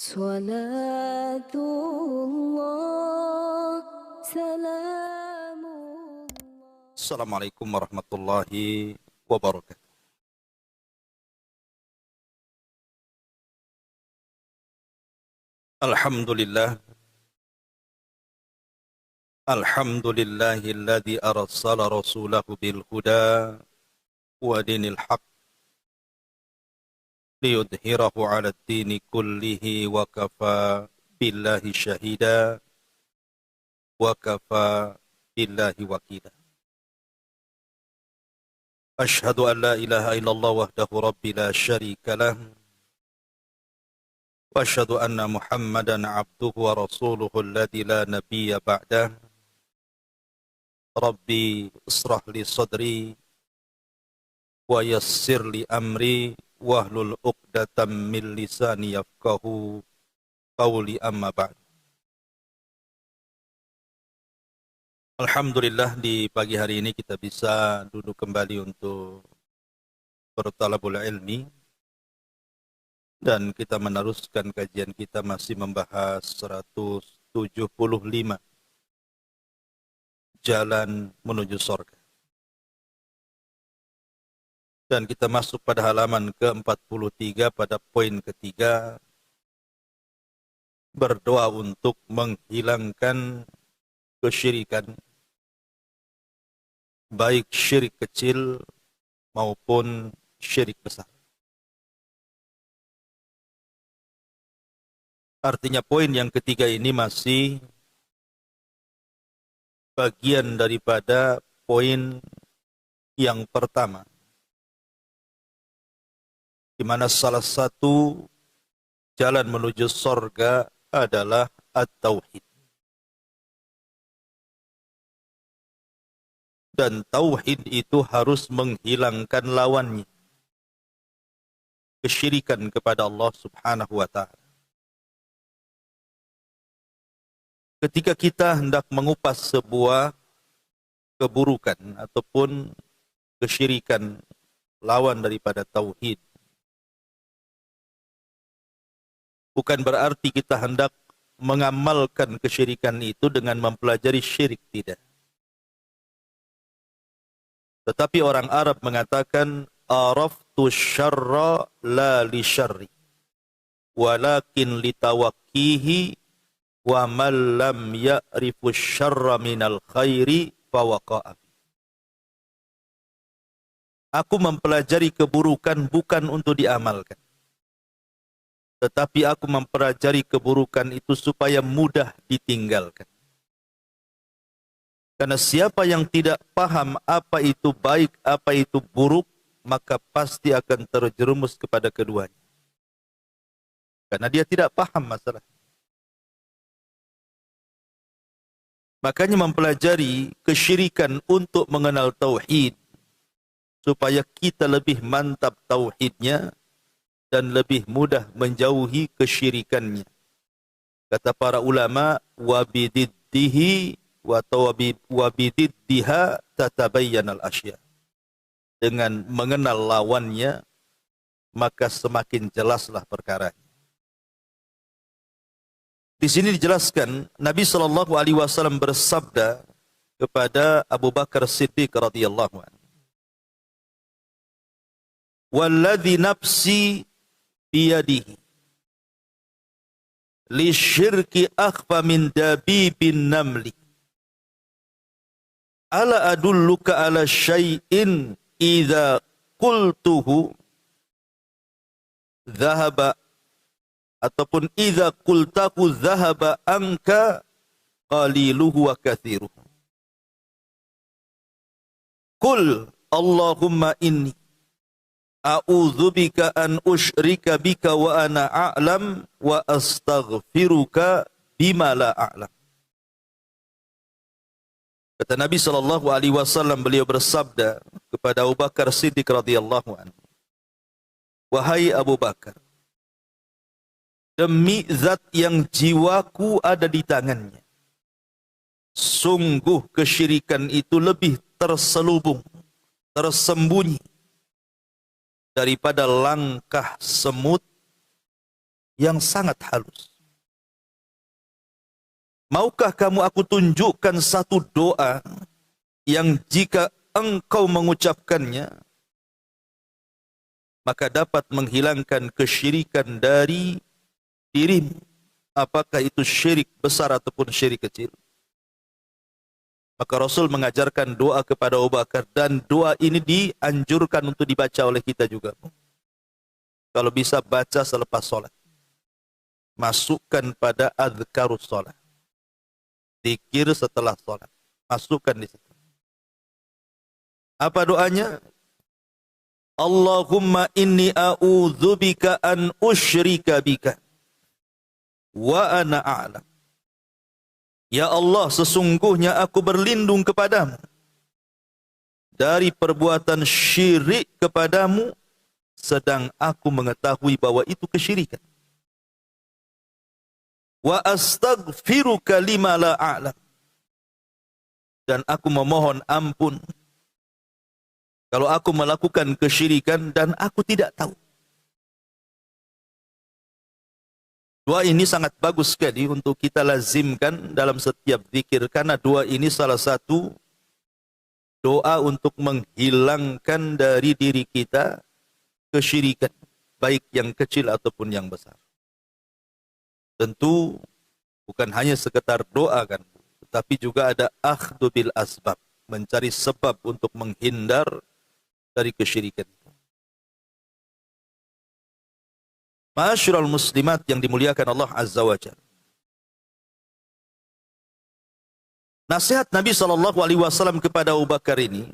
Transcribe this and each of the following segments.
صلاة الله سلام الله. Assalamualaikum warahmatullahi wabarakatuh. Alhamdulillah. Alhamdulillahilladzi arsala rasulahu bil huda wa dinil haq liyudhhirahu 'ala ad-dini kullihi wa kafa billahi syahida wa kafa billahi wakila. Ashhadu an la ilaha illallah wahdahu rabbi la syarika lah wa ashhadu anna Muhammadan 'abduhu wa rasuluhu alladzi la nabiyya ba'dah. Rabbi israh li sadri wa yassir li amri wahlul 'uqdatam min lisani yafqahu qawli, amma ba'd. Alhamdulillah, di pagi hari ini kita bisa duduk kembali untuk bertalabul ilmi, dan kita meneruskan kajian kita masih membahas 175 jalan menuju surga. Dan kita masuk pada halaman ke-43 pada poin ketiga, berdoa untuk menghilangkan kesyirikan, baik syirik kecil maupun syirik besar. Artinya poin yang ketiga ini masih bagian daripada poin yang pertama, di mana salah satu jalan menuju surga adalah at-tauhid. Dan tauhid itu harus menghilangkan lawannya, kesyirikan kepada Allah Subhanahu wa ta'ala. Ketika kita hendak mengupas sebuah keburukan ataupun kesyirikan, lawan daripada tauhid, bukan berarti kita hendak mengamalkan kesyirikan itu dengan mempelajari syirik, tidak. Tetapi orang Arab mengatakan, araftu syarra la li syarri, walakin litawakkihi, wa man lam ya'rifu syarra minal khairi fawaqa'a. Aku mempelajari keburukan bukan untuk diamalkan, tetapi aku mempelajari keburukan itu supaya mudah ditinggalkan. Karena siapa yang tidak paham apa itu baik, apa itu buruk, maka pasti akan terjerumus kepada keduanya. Karena dia tidak paham masalah. Makanya mempelajari kesyirikan untuk mengenal tauhid, supaya kita lebih mantap tauhidnya dan lebih mudah menjauhi kesyirikannya. Kata para ulama, wabididdihi wabididdiha tatabayyanal asya. Dengan mengenal lawannya, maka semakin jelaslah perkaranya. Di sini dijelaskan, Nabi SAW bersabda kepada Abu Bakar Siddiq radhiyallahu anhu, "Walladzi nafsi biyadihi, li syirki akhfa min dabibin namli. Ala adulluka ala syai'in idza qultuhu dhahaba, ataupun idza qultahu dhahaba anka qaliluhu wa kathiruhu. Qul Allahumma inni a'udzubika an usyrika bika wa ana a'lam wa astaghfiruka bima la a'lam." Kata Nabi SAW, beliau bersabda kepada Abu Bakar Siddiq radhiyallahu anhu, "Wahai Abu Bakar, demi zat yang jiwaku ada di tangannya, sungguh kesyirikan itu lebih terselubung, tersembunyi daripada langkah semut yang sangat halus. Maukah kamu aku tunjukkan satu doa yang jika engkau mengucapkannya, maka dapat menghilangkan kesyirikan dari dirimu. Apakah itu syirik besar ataupun syirik kecil? Maka Rasul mengajarkan doa kepada Abu Bakar, dan doa ini dianjurkan untuk dibaca oleh kita juga. Kalau bisa baca selepas sholat. Masukkan pada adhkarus sholat. Zikir setelah sholat. Masukkan di situ. Apa doanya? Allahumma inni a'udzubika an usyrika bika wa ana a'lam. Ya Allah, sesungguhnya aku berlindung kepadamu dari perbuatan syirik kepadamu, sedang aku mengetahui bahwa itu kesyirikan. Wa astaghfiruka lima la a'lam. Dan aku memohon ampun kalau aku melakukan kesyirikan dan aku tidak tahu. Doa ini sangat bagus sekali untuk kita lazimkan dalam setiap zikir, karena doa ini salah satu doa untuk menghilangkan dari diri kita kesyirikan, baik yang kecil ataupun yang besar. Tentu bukan hanya sekedar doa kan, tetapi juga ada akhdhu bil asbab, mencari sebab untuk menghindar dari kesyirikan. Ma'asyiral muslimat yang dimuliakan Allah Azza wa Jalla. Nasihat Nabi SAW kepada Abu Bakar ini,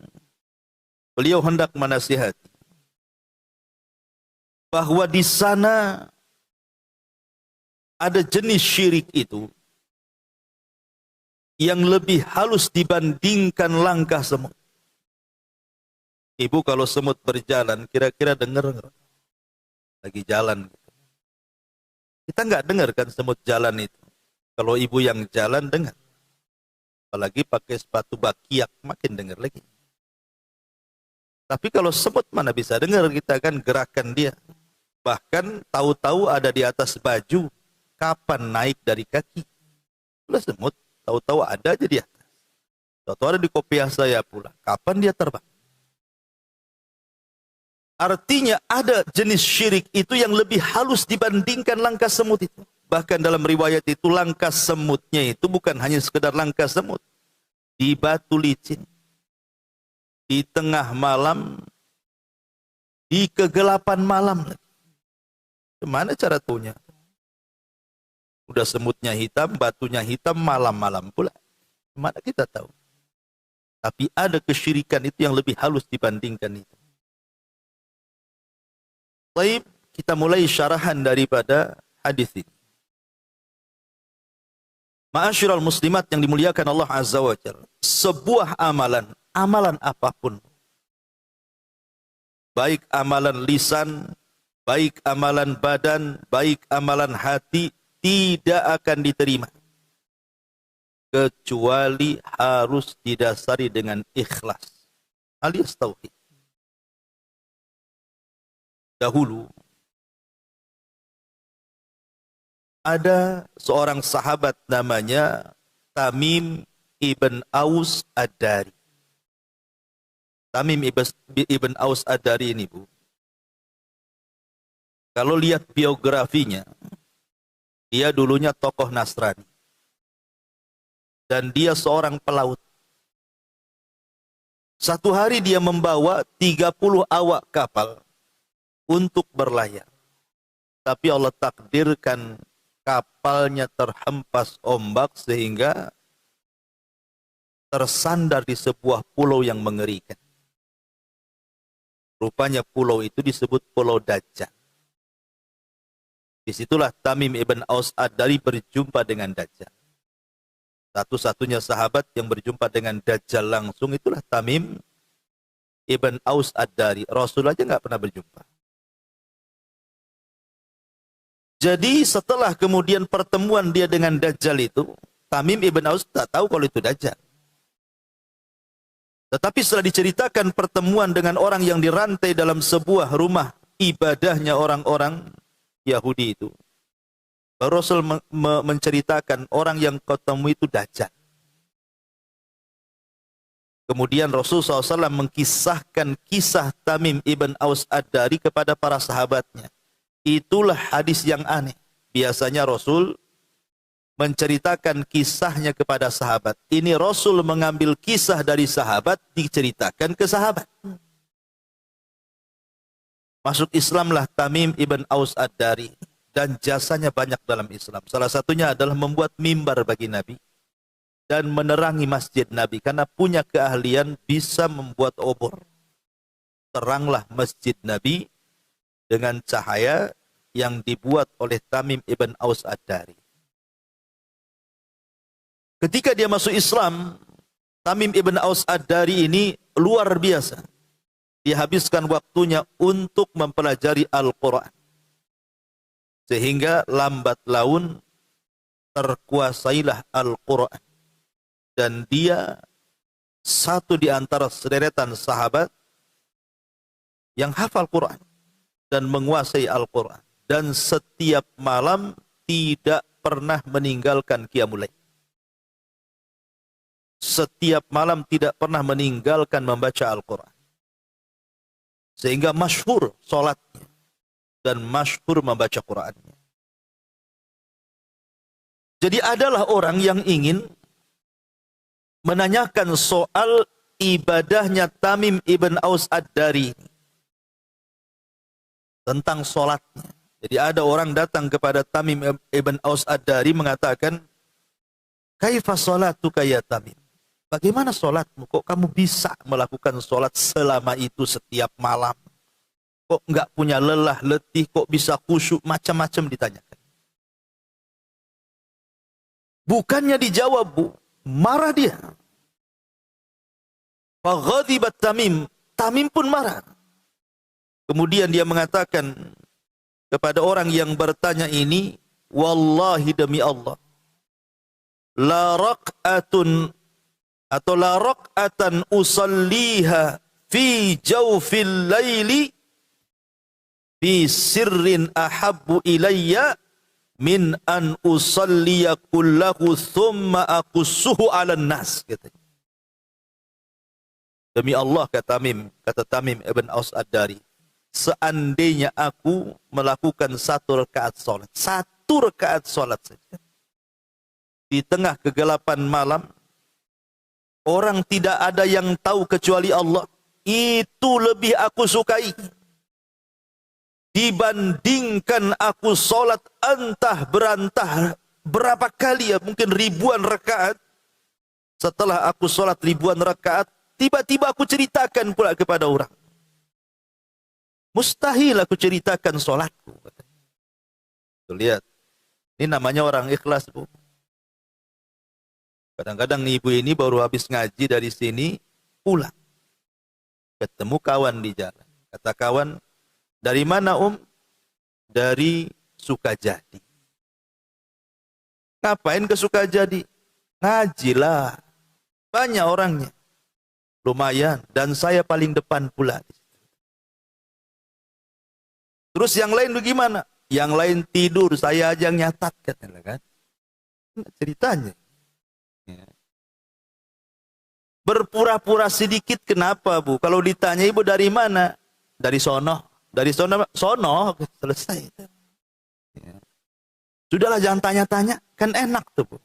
beliau hendak menasihati bahwa di sana ada jenis syirik itu yang lebih halus dibandingkan langkah semut. Ibu kalau semut berjalan, kira-kira dengar nggak? Lagi jalan. Kita nggak dengar kan semut jalan itu. Kalau ibu yang jalan dengar. Apalagi pakai sepatu bakiak, makin dengar lagi. Tapi kalau semut mana bisa dengar, kita kan gerakan dia. Bahkan tahu-tahu ada di atas baju. Kapan naik dari kaki? Udah semut, tahu-tahu ada aja di atas. Tahu-tahu ada di kopiah saya pula. Kapan dia terbang? Artinya ada jenis syirik itu yang lebih halus dibandingkan langkah semut itu. Bahkan dalam riwayat itu langkah semutnya itu bukan hanya sekedar langkah semut. Di batu licin. Di tengah malam. Di kegelapan malam. Gimana cara tuhnya? Udah semutnya hitam, batunya hitam, malam-malam pula. Mana kita tahu. Tapi ada kesyirikan itu yang lebih halus dibandingkan itu. Baik, kita mulai syarahan daripada hadis ini. Ma'asyiral muslimat yang dimuliakan Allah Azza wa Jalla. Sebuah amalan, amalan apapun. Baik amalan lisan, baik amalan badan, baik amalan hati, tidak akan diterima kecuali harus didasari dengan ikhlas alias tauhid. Dahulu ada seorang sahabat namanya Tamim ibn Aus Ad-Dari. Tamim ibn Aus Ad-Dari ini, Bu, kalau lihat biografinya, dia dulunya tokoh Nasrani. Dan dia seorang pelaut. Satu hari dia membawa 30 awak kapal untuk berlayar. Tapi Allah takdirkan kapalnya terhempas ombak sehingga tersandar di sebuah pulau yang mengerikan. Rupanya pulau itu disebut Pulau Dajjal. Disitulah Tamim ibn Aus Ad-Dari berjumpa dengan Dajjal. Satu-satunya sahabat yang berjumpa dengan Dajjal langsung itulah Tamim ibn Aus Ad-Dari. Rasul aja nggak pernah berjumpa. Jadi setelah kemudian pertemuan dia dengan Dajjal itu, Tamim ibn Aus tak tahu kalau itu Dajjal. Tetapi setelah diceritakan pertemuan dengan orang yang dirantai dalam sebuah rumah ibadahnya orang-orang Yahudi itu, Baru Rasul menceritakan orang yang kau temui itu Dajjal. Kemudian Rasul SAW mengkisahkan kisah Tamim ibn Aus Ad-Dari kepada para sahabatnya. Itulah hadis yang aneh. Biasanya Rasul menceritakan kisahnya kepada sahabat. Ini Rasul mengambil kisah dari sahabat, diceritakan ke sahabat. Masuk Islamlah Tamim ibn Aus Ad-Dari. Dan jasanya banyak dalam Islam. Salah satunya adalah membuat mimbar bagi Nabi. Dan menerangi masjid Nabi. Karena punya keahlian bisa membuat obor. Teranglah masjid Nabi dengan cahaya yang dibuat oleh Tamim ibn Aus Ad-Dari. Ketika dia masuk Islam, Tamim ibn Aus Ad-Dari ini luar biasa. Dia habiskan waktunya untuk mempelajari Al-Quran. Sehingga lambat laun terkuasailah Al-Quran. Dan dia satu di antara sederetan sahabat yang hafal Quran dan menguasai Al-Quran. Dan setiap malam tidak pernah meninggalkan Qiyamul Lail. Setiap malam tidak pernah meninggalkan membaca Al-Quran. Sehingga masyhur solatnya dan masyhur membaca Qurannya. Jadi adalah orang yang ingin menanyakan soal ibadahnya Tamim ibn Aus Ad-Dari tentang solatnya. Jadi ada orang datang kepada Tamim ibn Aus Ad-Dari mengatakan, "Kaifa salatuka ya Tamim?" Bagaimana solatmu? Kok kamu bisa melakukan solat selama itu setiap malam? Kok enggak punya lelah, letih, kok bisa khusyuk, macam-macam ditanyakan. Bukannya dijawab, Bu, marah dia. Faghadibat Tamim, Tamim pun marah. Kemudian dia mengatakan kepada orang yang bertanya ini, wallahi demi Allah, la raq'atun atau la raq'atan usalliha fi jawfil laili fi sirrin ahabbu ilayya min an usalliya kullahu thumma aqussuhu 'alan nas, katanya. Demi Allah, kata Tamim ibn Aus Ad-Dari, seandainya aku melakukan satu rakaat salat saja di tengah kegelapan malam, orang tidak ada yang tahu kecuali Allah, itu lebih aku sukai dibandingkan aku solat entah berantah berapa kali, ya mungkin ribuan rakaat. Setelah aku solat ribuan rakaat, tiba-tiba aku ceritakan pula kepada orang. Mustahil aku ceritakan solatku. Tuh, lihat, ini namanya orang ikhlas, Bu. Kadang-kadang ibu ini baru habis ngaji dari sini, pulang. Ketemu kawan di jalan. Kata kawan, dari mana Dari Sukajadi. Ngapain ke Sukajadi? Ngajilah. Banyak orangnya. Lumayan. Dan saya paling depan pula. Terus yang lain bagaimana? Yang lain tidur, saya aja yang nyatat, katanya kan. Ceritanya. Ya. Berpura-pura sedikit kenapa, Bu? Kalau ditanya ibu dari mana? Dari sono. Dari sono, selesai. Ya. Sudahlah, jangan tanya-tanya, kan enak tuh, Bu.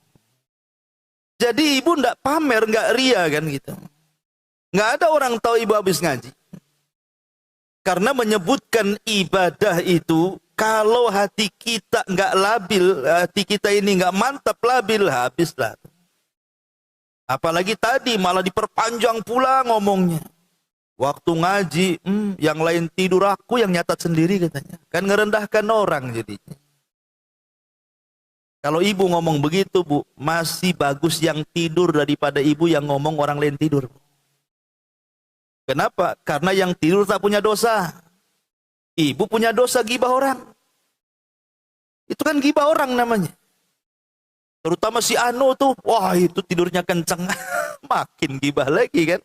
Jadi ibu enggak pamer, enggak ria kan gitu. Enggak ada orang tahu ibu habis ngaji. Karena menyebutkan ibadah itu, kalau hati kita enggak labil, hati kita ini enggak mantap, labil, habislah. Apalagi tadi malah diperpanjang pula ngomongnya. Waktu ngaji, yang lain tidur, aku yang nyatat sendiri, katanya. Kan ngerendahkan orang jadinya. Kalau ibu ngomong begitu, Bu, masih bagus yang tidur daripada ibu yang ngomong orang lain tidur. Kenapa? Karena yang tidur tak punya dosa. Ibu punya dosa gibah orang. Itu kan gibah orang namanya. Terutama si Anu tuh, wah itu tidurnya kenceng. Makin gibah lagi kan.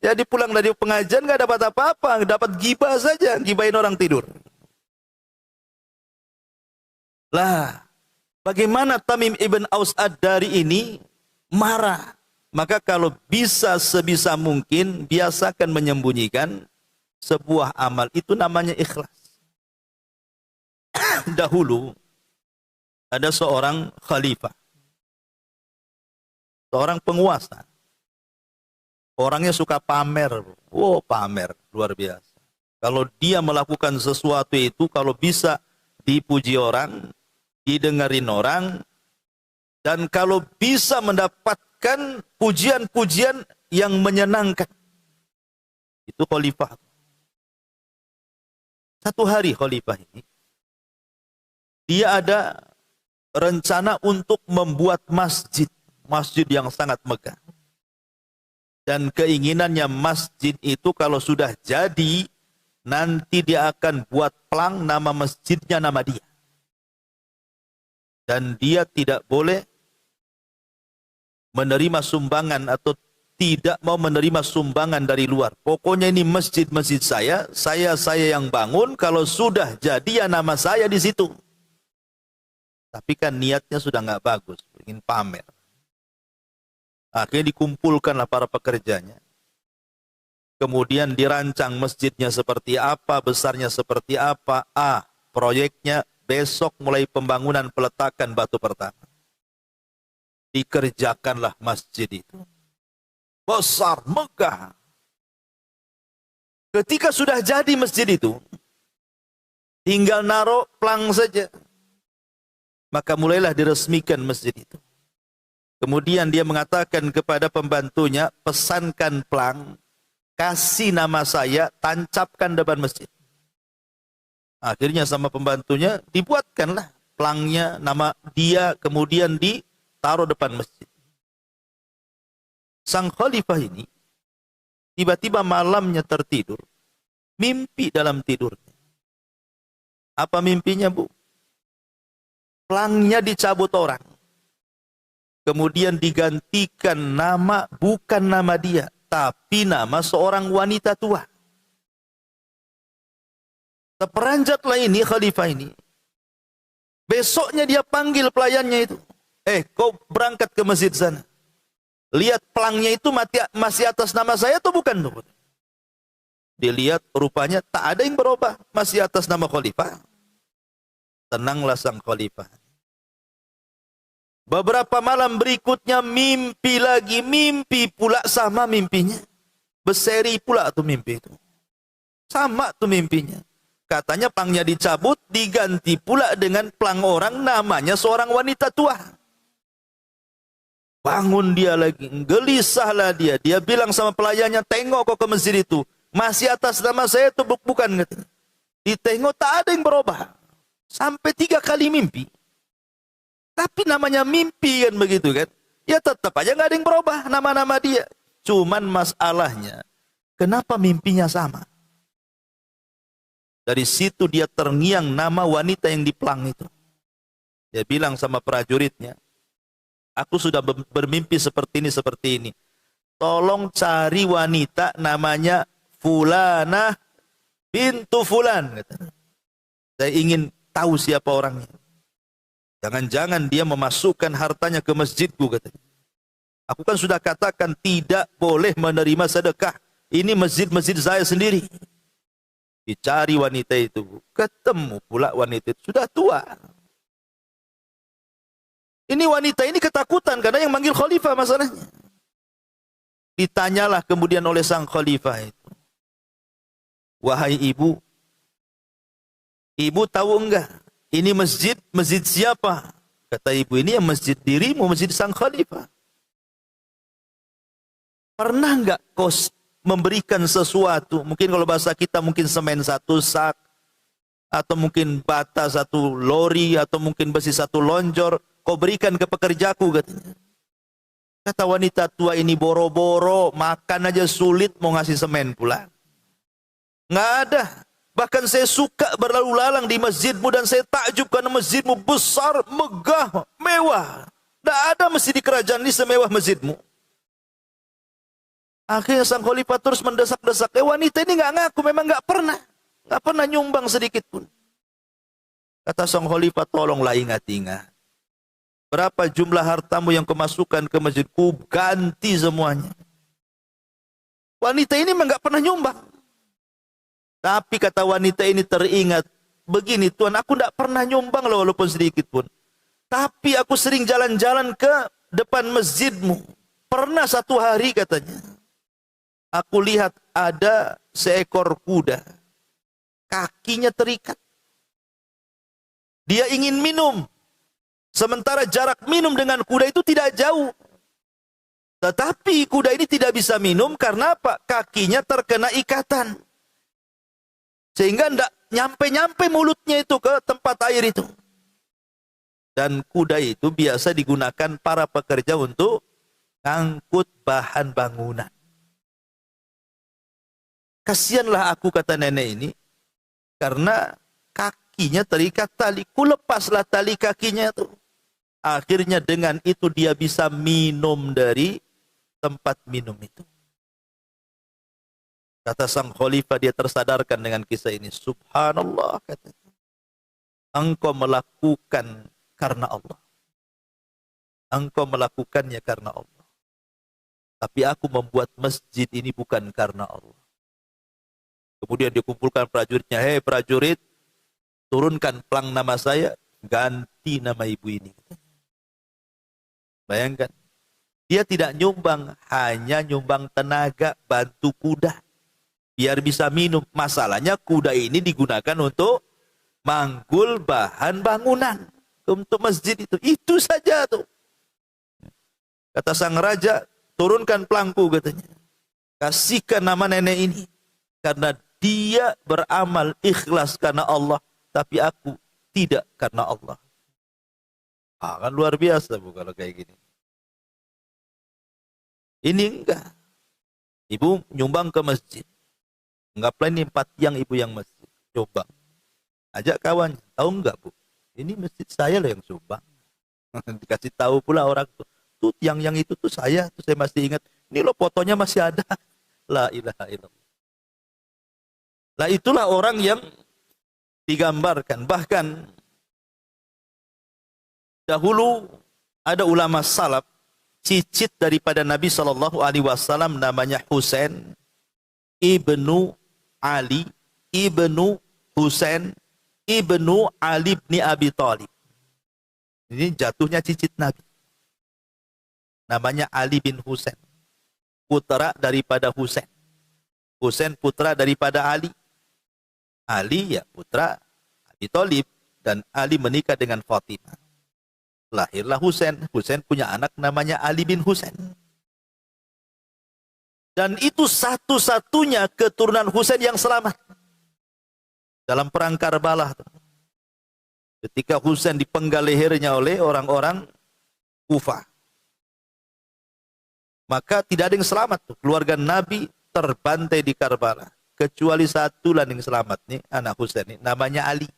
Jadi pulang dari pengajian gak dapat apa-apa, dapat gibah saja, gibahin orang tidur. Lah, Bagaimana Tamim ibn Aus Ad-Dari ini marah. Maka kalau bisa sebisa mungkin biasakan menyembunyikan sebuah amal. Itu namanya ikhlas. Dahulu ada seorang khalifah. Seorang penguasa. Orangnya suka pamer. Oh, pamer. Luar biasa. Kalau dia melakukan sesuatu itu, kalau bisa dipuji orang, didengarin orang, dan kalau bisa mendapatkan pujian-pujian yang menyenangkan. Itu khalifah. Satu hari khalifah ini, dia ada rencana untuk membuat masjid. Masjid yang sangat megah. Dan keinginannya masjid itu kalau sudah jadi, nanti dia akan buat plang nama masjidnya nama dia. Dan dia tidak boleh menerima sumbangan atau tidak mau menerima sumbangan dari luar. Pokoknya ini masjid-masjid saya yang bangun, kalau sudah jadi ya nama saya di situ. Tapi kan niatnya sudah nggak bagus, ingin pamer. Akhirnya dikumpulkanlah para pekerjanya. Kemudian dirancang masjidnya seperti apa, besarnya seperti apa. Proyeknya besok mulai pembangunan peletakan batu pertama. Dikerjakanlah masjid itu. Besar, megah. Ketika sudah jadi masjid itu, tinggal naruh plang saja. Maka mulailah diresmikan masjid itu. Kemudian dia mengatakan kepada pembantunya, pesankan plang, kasih nama saya, tancapkan depan masjid. Akhirnya sama pembantunya dibuatkanlah plangnya, nama dia, kemudian ditaruh depan masjid. Sang khalifah ini tiba-tiba malamnya tertidur, mimpi dalam tidurnya. Apa mimpinya, Bu? Plangnya dicabut orang. Kemudian digantikan nama, bukan nama dia, tapi nama seorang wanita tua. Terperanjatlah ini khalifah ini. Besoknya dia panggil pelayannya itu. Kau berangkat ke masjid sana. Lihat plangnya itu masih atas nama saya atau bukan? Dilihat rupanya tak ada yang berubah. Masih atas nama khalifah. Tenanglah sang khalifah. Beberapa malam berikutnya mimpi lagi, mimpi pula sama mimpinya. Berseri pula tuh mimpi itu. Sama tuh mimpinya. Katanya plangnya dicabut, diganti pula dengan plang orang namanya seorang wanita tua. Bangun dia lagi, gelisahlah dia. Dia bilang sama pelayannya, tengok kok ke masjid itu. Masih atas nama saya itu bukan. Ditengok tak ada yang berubah. Sampai 3 kali mimpi. Tapi namanya mimpi kan begitu kan. Ya tetap aja nggak ada yang berubah nama-nama dia. Cuman masalahnya, kenapa mimpinya sama? Dari situ dia terngiang nama wanita yang diplang itu. Dia bilang sama prajuritnya, aku sudah bermimpi seperti ini. Tolong cari wanita namanya Fulanah bintu Fulan. Saya ingin tahu siapa orangnya. Jangan-jangan dia memasukkan hartanya ke masjidku, katanya. Aku kan sudah katakan tidak boleh menerima sedekah. Ini masjid-masjid saya sendiri. Dicari wanita itu. Ketemu pula wanita itu. Sudah tua. Ini wanita ini ketakutan karena yang manggil khalifah masalahnya. Ditanyalah kemudian oleh sang khalifah itu. Wahai ibu. Ibu tahu enggak? Ini masjid siapa? Kata ibu, ini yang masjid dirimu, masjid sang khalifah. Pernah enggak kau memberikan sesuatu, mungkin kalau bahasa kita mungkin semen 1 sak, atau mungkin bata 1 lori, atau mungkin besi 1 lonjor, kau berikan ke pekerjaku, katanya. Kata wanita tua ini, boro-boro, makan aja sulit, mau ngasih semen pula. Nggak ada. Bahkan saya suka berlalu lalang di masjidmu dan saya takjub karena masjidmu besar, megah, mewah. Tidak ada masjid di kerajaan ini semewah masjidmu. Akhirnya sang khalifah terus mendesak-desak. Wanita ini nggak ngaku, memang nggak pernah nyumbang sedikit pun. Kata sang khalifah, tolonglah ingat-ingat. Berapa jumlah hartamu yang kau masukkan ke masjid? Ku ganti semuanya. Wanita ini memang enggak pernah nyumbang. Tapi kata wanita ini teringat, begini Tuhan, aku enggak pernah nyumbang loh walaupun sedikit pun. Tapi aku sering jalan-jalan ke depan masjidmu. Pernah satu hari katanya, aku lihat ada seekor kuda. Kakinya terikat. Dia ingin minum. Sementara jarak minum dengan kuda itu tidak jauh. Tetapi kuda ini tidak bisa minum karena apa? Kakinya terkena ikatan. Sehingga tidak nyampe-nyampe mulutnya itu ke tempat air itu. Dan kuda itu biasa digunakan para pekerja untuk ngangkut bahan bangunan. Kasihanlah aku, kata nenek ini, karena kakinya terikat tali. Ku lepaslah tali kakinya itu. Akhirnya dengan itu dia bisa minum dari tempat minum itu. Kata sang khalifah, dia tersadarkan dengan kisah ini. Subhanallah, katanya. Engkau melakukan karena Allah. Engkau melakukannya karena Allah. Tapi aku membuat masjid ini bukan karena Allah. Kemudian dikumpulkan prajuritnya. Hei prajurit, turunkan pelang nama saya, ganti nama ibu ini. Bayangkan, dia tidak nyumbang, hanya nyumbang tenaga, bantu kuda. Biar bisa minum. Masalahnya kuda ini digunakan untuk manggul bahan bangunan. Untuk masjid itu. Itu saja tuh. Kata sang raja, turunkan pelangku katanya. Kasihkan nama nenek ini. Karena dia beramal ikhlas karena Allah. Tapi aku tidak karena Allah. Kan luar biasa bu kalau kayak gini. Ini enggak. Ibu nyumbang ke masjid. Anggaplah ini 4 yang ibu yang masjid. Coba. Ajak kawan. Tahu enggak bu? Ini masjid saya loh yang sumbang. Dikasih tahu pula orang tuh. Tuh yang itu tuh saya. Tuh saya masih ingat. Ini loh fotonya masih ada. La ilaha illallah. Lah itulah orang yang digambarkan. Bahkan dahulu ada ulama salaf, cicit daripada Nabi SAW, namanya Husain ibnu Ali ibnu Husain ibnu Ali bin Abi Thalib. Ini jatuhnya cicit Nabi. Namanya Ali bin Husain, putra daripada Husain. Husain putra daripada Ali. Ali ya putra Abi Thalib, dan Ali menikah dengan Fatimah. Lahirlah Husain. Husain punya anak namanya Ali bin Husain. Dan itu satu-satunya keturunan Husain yang selamat. Dalam perang Karbala. Ketika Husain dipenggal lehernya oleh orang-orang Kufah. Maka tidak ada yang selamat. Keluarga Nabi terbantai di Karbala. Kecuali satu lah yang selamat. Nih, anak Husain ini. Namanya Ali.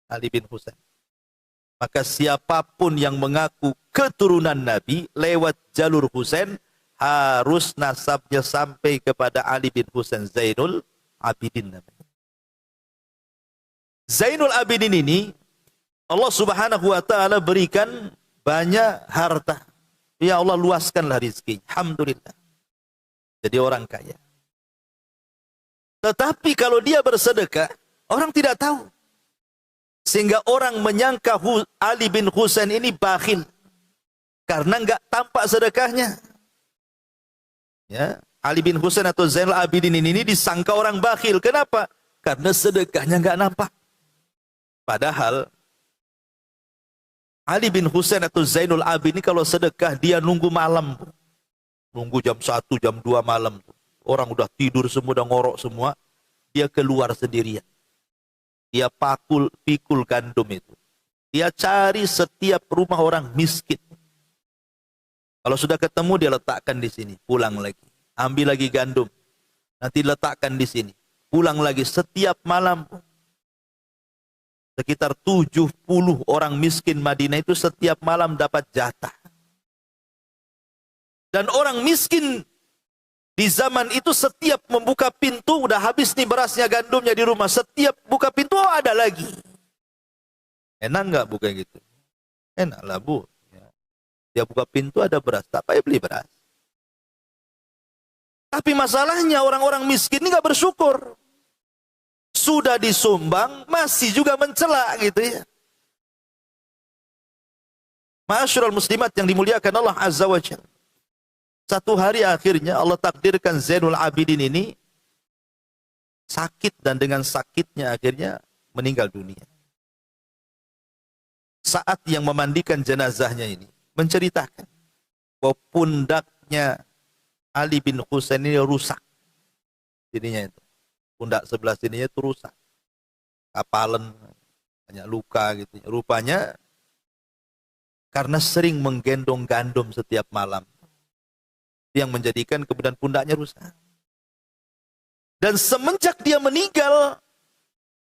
Ali bin Husain. Maka siapapun yang mengaku keturunan Nabi lewat jalur Husain, harus nasabnya sampai kepada Ali bin Husain Zainul Abidin namanya. Zainul Abidin ini Allah Subhanahu wa taala berikan banyak harta. Ya Allah, luaskanlah rezeki. Alhamdulillah. Jadi orang kaya. Tetapi kalau dia bersedekah, orang tidak tahu. Sehingga orang menyangka Ali bin Husain ini bakhil. Karena enggak tampak sedekahnya. Ya, Ali bin Husain atau Zainul Abidin ini disangka orang bakhil. Kenapa? Karena sedekahnya enggak nampak. Padahal Ali bin Husain atau Zainul Abidin ini kalau sedekah dia nunggu malam. Nunggu jam 1, jam 2 malam. Orang udah tidur semua, udah ngorok semua. Dia keluar sendirian. Dia pikul gandum itu. Dia cari setiap rumah orang miskin. Kalau sudah ketemu dia letakkan di sini, pulang lagi. Ambil lagi gandum. Nanti letakkan di sini. Pulang lagi setiap malam. Sekitar 70 orang miskin Madinah itu setiap malam dapat jatah. Dan orang miskin di zaman itu setiap membuka pintu, udah habis nih berasnya, gandumnya di rumah. Setiap buka pintu, oh ada lagi. Enak nggak buka gitu? Enak lah bu. Ya. Dia buka pintu ada beras, tak payah beli beras. Tapi masalahnya orang-orang miskin ini nggak bersyukur. Sudah disumbang, masih juga mencela gitu ya. Ma'asyiral muslimat yang dimuliakan Allah Azza wa Jalla. Satu hari akhirnya Allah takdirkan Zainul Abidin ini sakit, dan dengan sakitnya akhirnya meninggal dunia. Saat yang memandikan jenazahnya ini menceritakan bahwa pundaknya Ali bin Husain ini rusak. Sininya itu. Pundak sebelah sininya itu rusak. Kapalan, banyak luka gitu. Rupanya karena sering menggendong gandum setiap malam, yang menjadikan kemudian pundaknya rusak. Dan semenjak dia meninggal,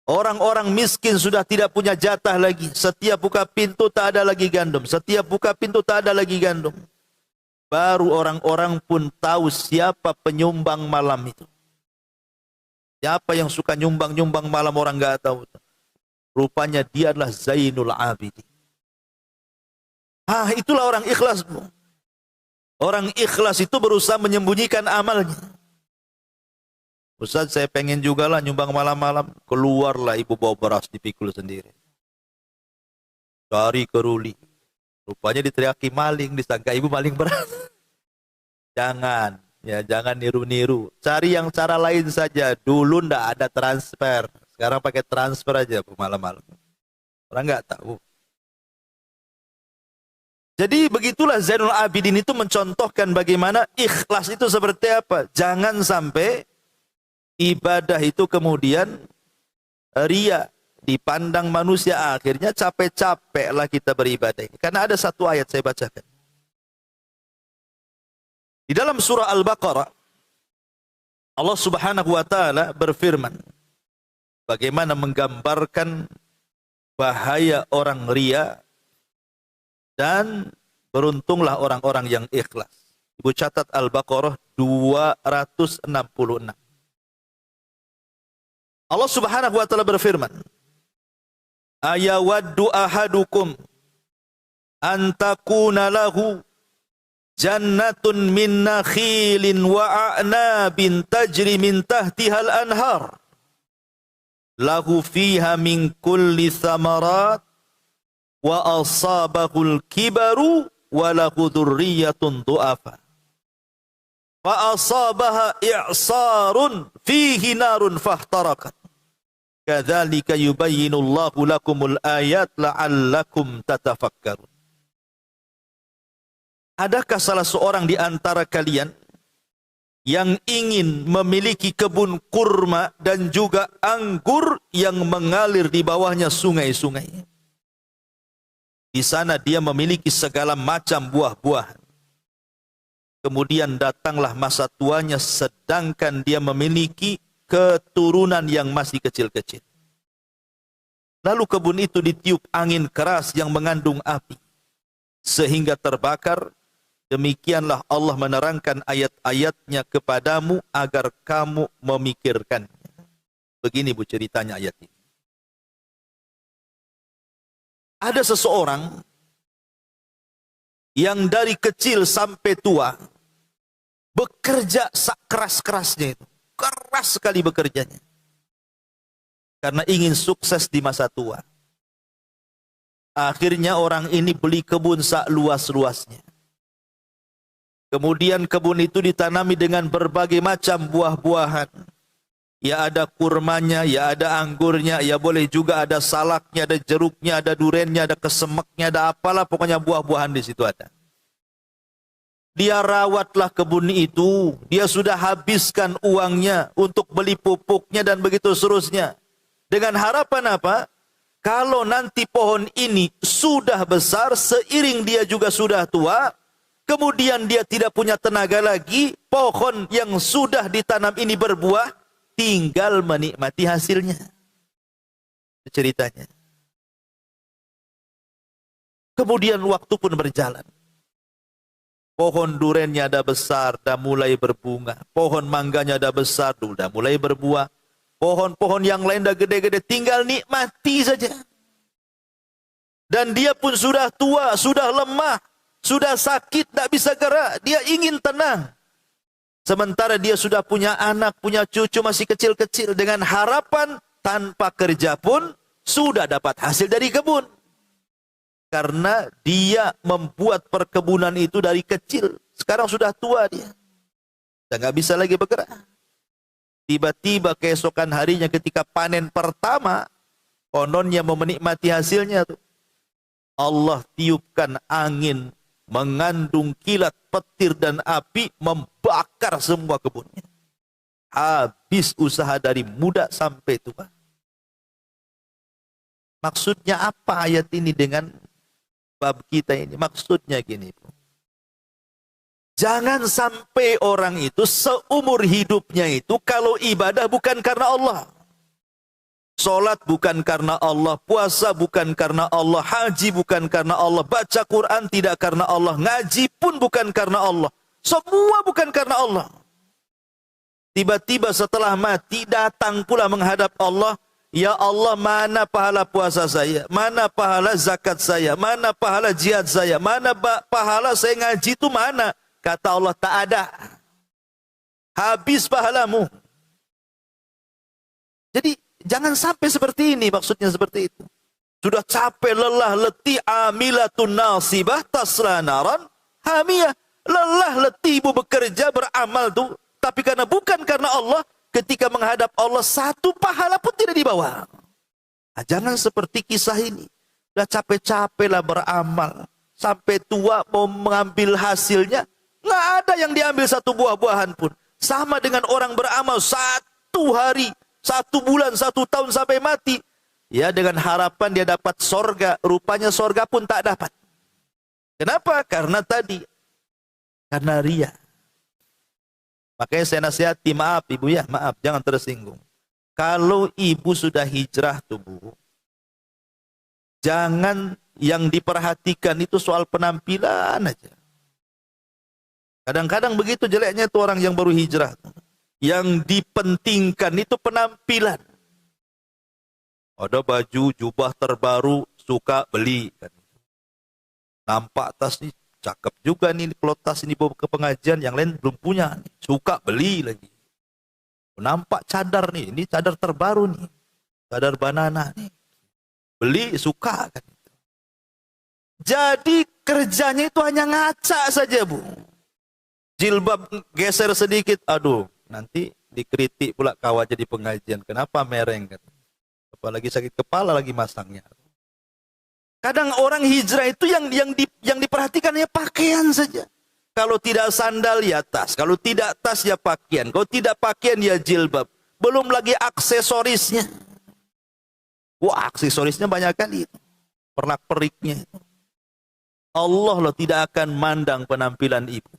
orang-orang miskin sudah tidak punya jatah lagi. Setiap buka pintu tak ada lagi gandum. Setiap buka pintu tak ada lagi gandum. Baru orang-orang pun tahu siapa penyumbang malam itu. Siapa yang suka nyumbang-nyumbang malam, orang nggak tahu. Rupanya dia adalah Zainul Abidin. Itulah orang ikhlas, Bu. Orang ikhlas itu berusaha menyembunyikan amalnya. Ustaz, saya pengen juga lah nyumbang malam-malam. Keluarlah ibu bawa beras dipikul sendiri. Cari keruli. Rupanya diteriaki maling, disangka ibu maling beras. Jangan. Ya, jangan niru-niru. Cari yang cara lain saja. Dulu ndak ada transfer. Sekarang pakai transfer aja malam-malam. Orang nggak tahu. Jadi begitulah Zainul Abidin itu mencontohkan bagaimana ikhlas itu seperti apa. Jangan sampai ibadah itu kemudian ria dipandang manusia, akhirnya capek-capeklah kita beribadah ini. Karena ada satu ayat saya bacakan. Di dalam surah Al-Baqarah, Allah Subhanahu wa taala berfirman bagaimana menggambarkan bahaya orang ria dan beruntunglah orang-orang yang ikhlas. Ibu catat Al-Baqarah 266. Allah Subhanahu wa taala berfirman, ayawaddu ahadukum an takuna lahu jannatun min nakhilin wa a'nabin tajri min tahtihal anhar lahu fiha min kulli thamarat wa asabahul kibaru wa lahu dhurriyyatun du'afa fa asabaha i'sarun fihi narun fahtarakat kadzalika yubayyinullahu lakumul ayat la'allakum tatafakkarun. Adakah salah seorang di antara kalian yang ingin memiliki kebun kurma dan juga anggur yang mengalir di bawahnya sungai-sungai? Di sana dia memiliki segala macam buah-buahan. Kemudian datanglah masa tuanya sedangkan dia memiliki keturunan yang masih kecil-kecil. Lalu kebun itu ditiup angin keras yang mengandung api sehingga terbakar. Demikianlah Allah menerangkan ayat-ayatnya kepadamu agar kamu memikirkannya. Begini Bu ceritanya ayat ini. Ada seseorang yang dari kecil sampai tua bekerja keras-kerasnya itu. Keras sekali bekerjanya. Karena ingin sukses di masa tua. Akhirnya orang ini beli kebun luas-luasnya. Kemudian kebun itu ditanami dengan berbagai macam buah-buahan. Ya ada kurmanya, ya ada anggurnya, ya boleh juga ada salaknya, ada jeruknya, ada durennya, ada kesemaknya, ada apalah pokoknya buah-buahan di situ ada. Dia rawatlah kebun itu, dia sudah habiskan uangnya untuk beli pupuknya dan begitu seterusnya. Dengan harapan apa? Kalau nanti pohon ini sudah besar, seiring dia juga sudah tua, kemudian dia tidak punya tenaga lagi, pohon yang sudah ditanam ini berbuah, tinggal menikmati hasilnya. Ceritanya. Kemudian waktu pun berjalan. Pohon durennya ada besar, dah mulai berbunga. Pohon mangganya ada besar, dah mulai berbuah. Pohon-pohon yang lain dah gede-gede, tinggal nikmati saja. Dan dia pun sudah tua, sudah lemah. Sudah sakit, tidak bisa gerak, dia ingin tenang. Sementara dia sudah punya anak, punya cucu masih kecil-kecil, dengan harapan tanpa kerja pun sudah dapat hasil dari kebun. Karena dia membuat perkebunan itu dari kecil. Sekarang sudah tua dia. Dan nggak bisa lagi bergerak. Tiba-tiba keesokan harinya ketika panen pertama, kononnya mau menikmati hasilnya tuh, Allah tiupkan angin mengandung kilat, petir dan api, membakar semua kebunnya. Habis usaha dari muda sampai tua. Maksudnya apa ayat ini dengan bab kita ini? Maksudnya gini, jangan sampai orang itu seumur hidupnya itu kalau ibadah bukan karena Allah. Salat bukan karena Allah, puasa bukan karena Allah, haji bukan karena Allah, baca Quran tidak karena Allah, ngaji pun bukan karena Allah. Semua bukan karena Allah. Tiba-tiba setelah mati datang pula menghadap Allah, ya Allah, mana pahala puasa saya, mana pahala zakat saya, mana pahala jihad saya, mana pahala saya ngaji itu mana? Kata Allah, tak ada. Habis pahalamu. Jadi jangan sampai seperti ini, maksudnya seperti itu. Sudah capek, lelah, letih, amilatun nasibah, tasla naran, hamiyah. Lelah, letih ibu bekerja, beramal tuh. Tapi karena bukan karena Allah, ketika menghadap Allah, satu pahala pun tidak dibawa. Nah, jangan seperti kisah ini. Sudah capek-capek lah beramal. Sampai tua mau mengambil hasilnya, nggak ada yang diambil satu buah-buahan pun. Sama dengan orang beramal satu hari, 1 bulan, 1 tahun sampai mati. Ya, dengan harapan dia dapat sorga. Rupanya sorga pun tak dapat. Kenapa? Karena tadi. Karena ria. Makanya saya nasihati, maaf ibu ya, maaf, jangan tersinggung. Kalau ibu sudah hijrah tuh bu, jangan yang diperhatikan itu soal penampilan aja. Kadang-kadang begitu jeleknya tuh orang yang baru hijrah. Yang dipentingkan itu penampilan. Ada baju, jubah terbaru, suka beli. Nampak tas nih, cakep juga nih, kalau tas ini bawa ke pengajian, yang lain belum punya. Suka beli lagi. Nampak cadar nih, ini cadar terbaru nih. Cadar banana nih. Beli, suka kan. Jadi kerjanya itu hanya ngaca saja bu. Jilbab geser sedikit, aduh. Nanti dikritik pula kawan jadi pengajian. Kenapa mereng? Apalagi sakit kepala lagi masangnya. Kadang orang hijrah itu yang diperhatikan ya pakaian saja. Kalau tidak sandal ya tas. Kalau tidak tas ya pakaian. Kalau tidak pakaian ya jilbab. Belum lagi aksesorisnya. Wah, aksesorisnya banyak kali. Pernak-periknya. Allah loh tidak akan mandang penampilan ibu.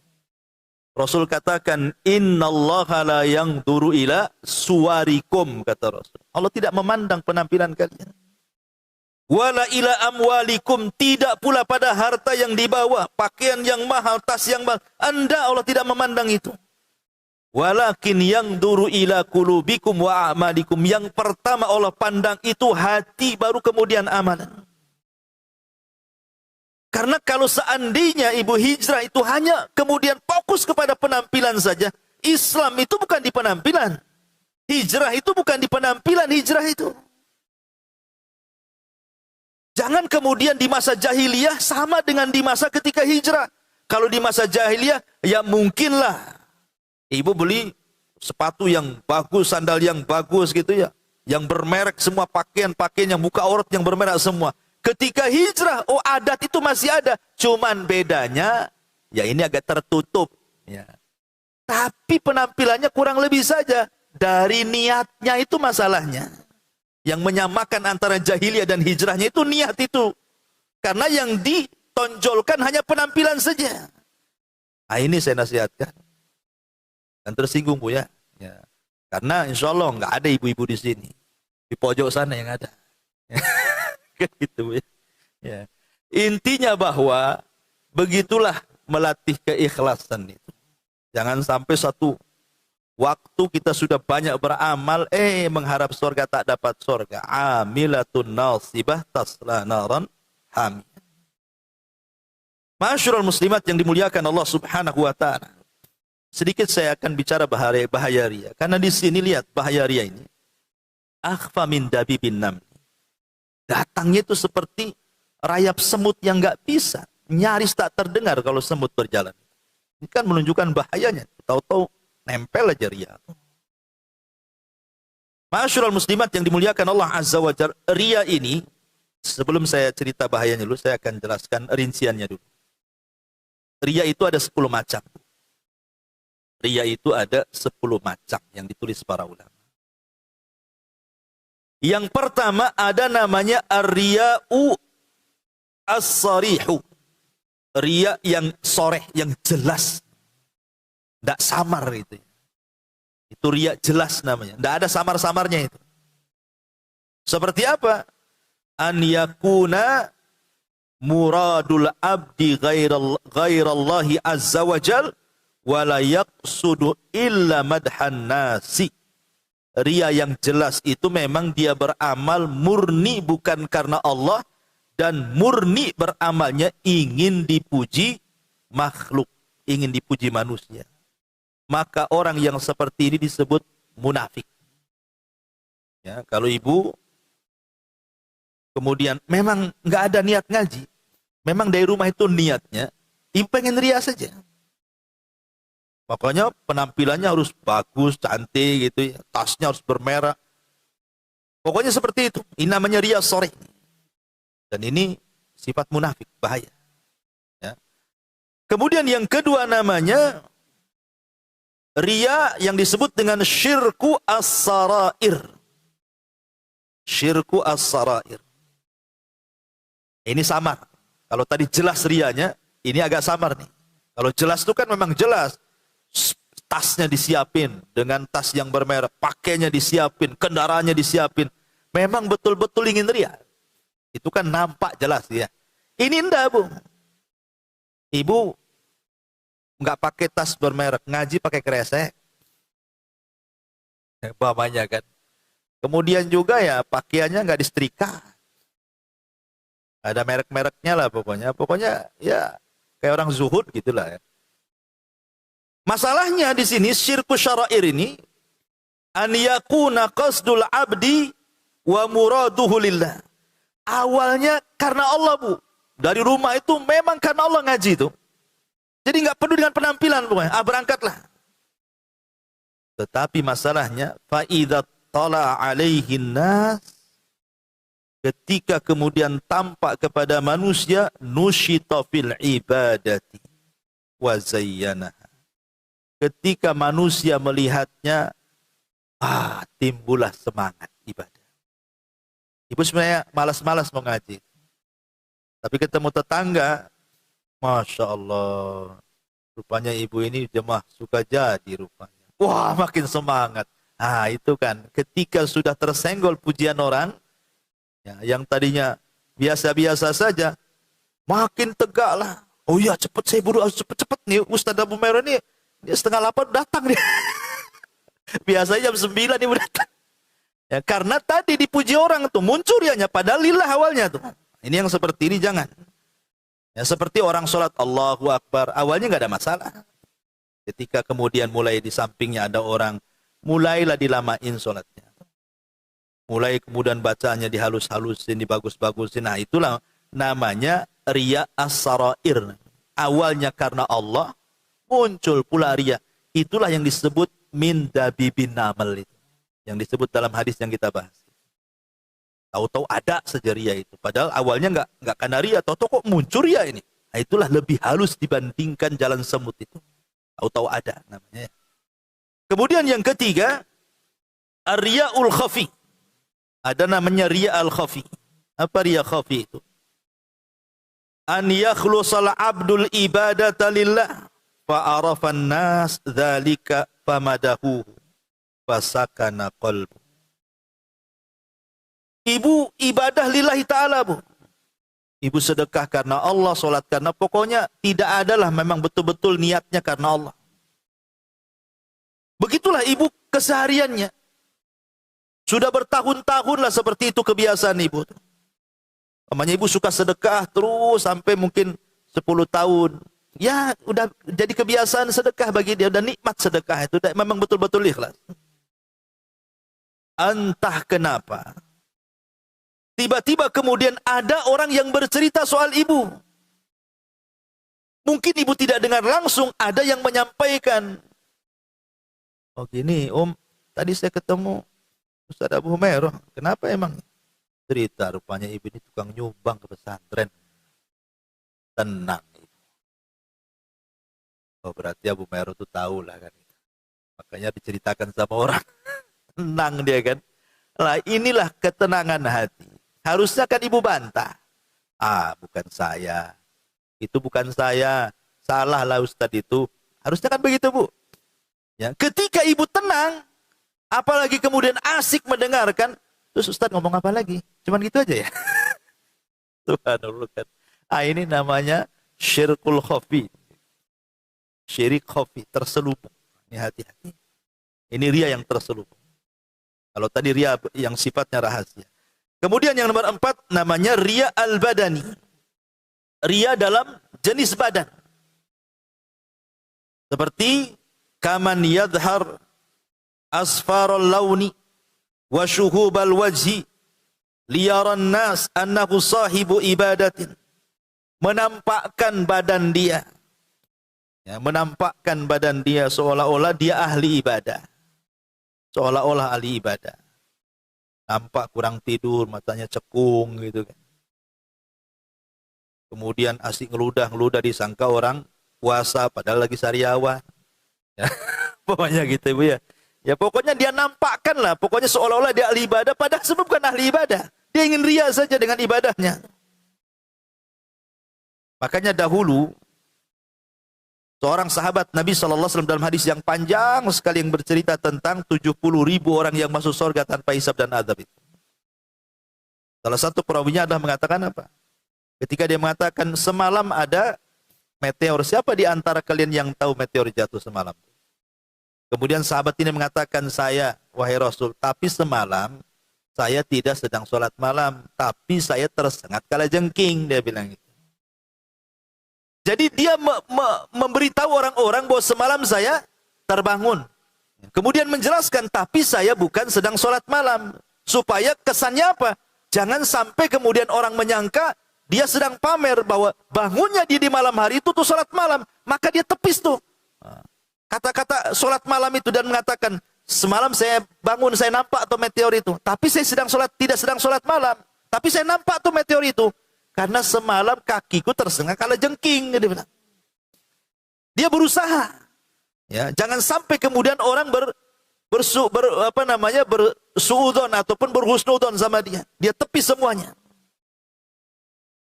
Rasul katakan, innallaha la yanzuru ila suwarikum, kata Rasul. Allah tidak memandang penampilan kalian. Wala ila amwalikum, tidak pula pada harta yang dibawa, pakaian yang mahal, tas yang mahal. Anda Allah tidak memandang itu. Walakin yanzuru ila qulubikum wa a'malikum. Yang pertama Allah pandang itu hati, baru kemudian amalan. Karena kalau seandainya ibu hijrah itu hanya kemudian fokus kepada penampilan saja, Islam itu bukan di penampilan. Hijrah itu bukan di penampilan, hijrah itu. Jangan kemudian di masa jahiliyah sama dengan di masa ketika hijrah. Kalau di masa jahiliyah, ya mungkinlah ibu beli sepatu yang bagus, sandal yang bagus gitu ya. Yang bermerek semua, pakaian yang buka aurat yang bermerek semua. Ketika hijrah, oh adat itu masih ada. Cuman bedanya, ya ini agak tertutup. Ya. Tapi penampilannya kurang lebih saja. Dari niatnya itu masalahnya. Yang menyamakan antara jahiliyah dan hijrahnya itu niat itu. Karena yang ditonjolkan hanya penampilan saja. Nah ini saya nasihatkan. Dan tersinggung bu ya. Ya. Karena insya Allah nggak ada ibu-ibu di sini. Di pojok sana yang ada. Gitu ya. Ya. Intinya bahwa begitulah melatih keikhlasan itu. Jangan sampai satu waktu kita sudah banyak beramal, mengharap surga tak dapat surga. Amilatun nasibah tasla naran hamiyah. Ma'asyiral muslimat yang dimuliakan Allah Subhanahu wa taala. Sedikit saya akan bicara bahaya riya. Karena di sini lihat bahaya riya ini. Akhfa min dabibin nam. Datangnya itu seperti rayap semut yang enggak bisa. Nyaris tak terdengar kalau semut berjalan. Ini kan menunjukkan bahayanya. Tahu-tahu nempel aja riya. Ma'asyiral muslimat yang dimuliakan Allah Azza wa Jalla. Riya ini, sebelum saya cerita bahayanya dulu, saya akan jelaskan rinciannya dulu. Riya itu ada 10 macam. Riya itu ada 10 macam yang ditulis para ulama. Yang pertama ada namanya ar-riya'u as-sarihu. Riya yang soreh, yang jelas. Tidak samar itu. Itu riya jelas namanya. Tidak ada samar-samarnya itu. Seperti apa? An yakuna muradul abdi ghairallahi azza wa jal wa la yaqsudu illa madhan nasi. Riya yang jelas itu memang dia beramal murni bukan karena Allah dan murni beramalnya ingin dipuji makhluk, ingin dipuji manusia. Maka orang yang seperti ini disebut munafik. Ya, kalau ibu kemudian memang nggak ada niat ngaji, memang dari rumah itu niatnya ibu pengen riya saja. Makanya penampilannya harus bagus, cantik gitu ya, tasnya harus bermerek. Pokoknya seperti itu. Ini namanya riya soreh. Dan ini sifat munafik, bahaya. Ya. Kemudian yang kedua namanya riya yang disebut dengan syirku as-sarair. Syirku as-sarair. Ini samar. Kalau tadi jelas riyanya, ini agak samar nih. Kalau jelas itu kan memang jelas. Tasnya disiapin dengan tas yang bermerek, pakainya disiapin, kendaraannya disiapin. Memang betul-betul ingin riya. Itu kan nampak jelas ya. Ini enggak, Bu. Ibu nggak pakai tas bermerek, ngaji pakai kresek. Umpamanya kan. Kemudian juga ya pakaiannya nggak disetrika. Ada merek-mereknya lah pokoknya. Pokoknya ya kayak orang zuhud gitulah ya. Masalahnya di sini syirku syara'ir ini an yakuna qasdul abdi wa muraduhu lillah. Awalnya karena Allah, Bu. Dari rumah itu memang karena Allah ngaji itu. Jadi nggak perlu dengan penampilan pokoknya. Berangkatlah. Tetapi masalahnya fa idza tala alaihin nas, ketika kemudian tampak kepada manusia nusyita fil ibadati wa zayyanaha. Ketika manusia melihatnya, timbullah semangat ibadah. Ibu sebenarnya malas-malas mau ngaji. Tapi ketemu tetangga, Masya Allah, rupanya ibu ini jemaah suka jadi rupanya. Wah, makin semangat. Itu kan, ketika sudah tersenggol pujian orang, ya, yang tadinya biasa-biasa saja, makin tegaklah. Oh iya, cepet saya buru, cepet-cepet nih, Ustaz Abu Merah ini, dia 7:30 datang dia. Biasanya jam 9 dia datang. Ya, karena tadi dipuji orang tuh muncul rianya padahal lillah awalnya tuh. Ini yang seperti ini jangan. Ya, seperti orang sholat Allahu Akbar, awalnya nggak ada masalah. Ketika kemudian mulai di sampingnya ada orang, mulailah dilamain sholatnya. Mulai kemudian bacaannya dihalus-halusin, dibagus-bagusin. Nah, itulah namanya riya as-sarair. Awalnya karena Allah, muncul pula riya. Itulah yang disebut min dabibin namal itu. Yang disebut dalam hadis yang kita bahas. Tahu-tahu ada saja riya itu. Padahal awalnya enggak karena riya, tahu-tahu kok muncul riya ini. Nah, itulah lebih halus dibandingkan jalan semut itu. Tahu-tahu ada namanya. Kemudian yang ketiga, ar-riya'ul khafi. Ada namanya riya al-khafi. Apa riya khafi itu? An yakhlusal abdul ibadata lillah fa'arafan nas dzalika famadahu fasakana qalbu. Ibu ibadah lillahi ta'ala, Bu. Ibu sedekah karena Allah, sholat karena, pokoknya tidak adalah memang betul-betul niatnya karena Allah. Begitulah ibu kesehariannya. Sudah bertahun-tahun lah seperti itu kebiasaan ibu. Namanya ibu suka sedekah terus sampai mungkin 10 tahun. Ya, udah jadi kebiasaan sedekah bagi dia, udah nikmat sedekah itu, memang betul-betul ikhlas. Entah kenapa, tiba-tiba kemudian ada orang yang bercerita soal ibu. Mungkin ibu tidak dengar langsung, ada yang menyampaikan. Oh gini, Om, tadi saya ketemu Ustaz Abu Humairah. Kenapa emang? Cerita rupanya ibu ini tukang nyumbang ke pesantren. Tenang. Oh berarti Abu Humairah itu tahu lah kan. Makanya diceritakan sama orang. Tenang dia kan. Lah inilah ketenangan hati. Harusnya kan ibu bantah. Ah bukan saya. Itu bukan saya. Salah lah Ustadz itu. Harusnya kan begitu Bu. Ya, ketika ibu tenang, apalagi kemudian asik mendengarkan, terus Ustadz ngomong apa lagi? Cuman gitu aja ya. Subhanallah kan. Ah ini namanya syirkul khafi. Syirik khafi, terselubung. Ini hati-hati. Ini ria yang terselubung. Kalau tadi ria yang sifatnya rahasia. Kemudian yang nomor 4 namanya ria al-badani. Ria dalam jenis badan. Seperti kaman yadhar asfarul launi wa syuhubal wajhi liyaran nas annahu sahibu ibadatin. Menampakkan badan dia. Ya, menampakkan badan dia seolah-olah dia ahli ibadah. Seolah-olah ahli ibadah. Nampak kurang tidur, matanya cekung gitu kan. Kemudian asik ngeludah disangka orang puasa padahal lagi sariawan. Ya, pokoknya gitu Bu ya. Ya pokoknya dia nampakkan lah, pokoknya seolah-olah dia ahli ibadah padahal sebenarnya bukan ahli ibadah. Dia ingin ria saja dengan ibadahnya. Makanya dahulu seorang sahabat Nabi SAW dalam hadis yang panjang sekali yang bercerita tentang 70.000 orang yang masuk surga tanpa hisab dan azab itu. Salah satu perawinya adalah mengatakan apa? Ketika dia mengatakan semalam ada meteor. Siapa di antara kalian yang tahu meteor jatuh semalam? Kemudian sahabat ini mengatakan saya, wahai Rasul, tapi semalam saya tidak sedang sholat malam, tapi saya tersengat kalajengking, dia bilang itu. Jadi dia memberitahu orang-orang bahwa semalam saya terbangun. Kemudian menjelaskan, tapi saya bukan sedang sholat malam. Supaya kesannya apa? Jangan sampai kemudian orang menyangka dia sedang pamer bahwa bangunnya dia di malam hari itu tuh sholat malam. Maka dia tepis tuh kata-kata sholat malam itu dan mengatakan, semalam saya bangun, saya nampak tuh meteor itu. Tapi saya tidak sedang sholat malam. Tapi saya nampak tuh meteor itu. Karena semalam kakiku tersengat kalajengking. Dia berusaha. Ya, jangan sampai kemudian orang bersuudzon ataupun berhusnudzon sama dia. Dia tepis semuanya.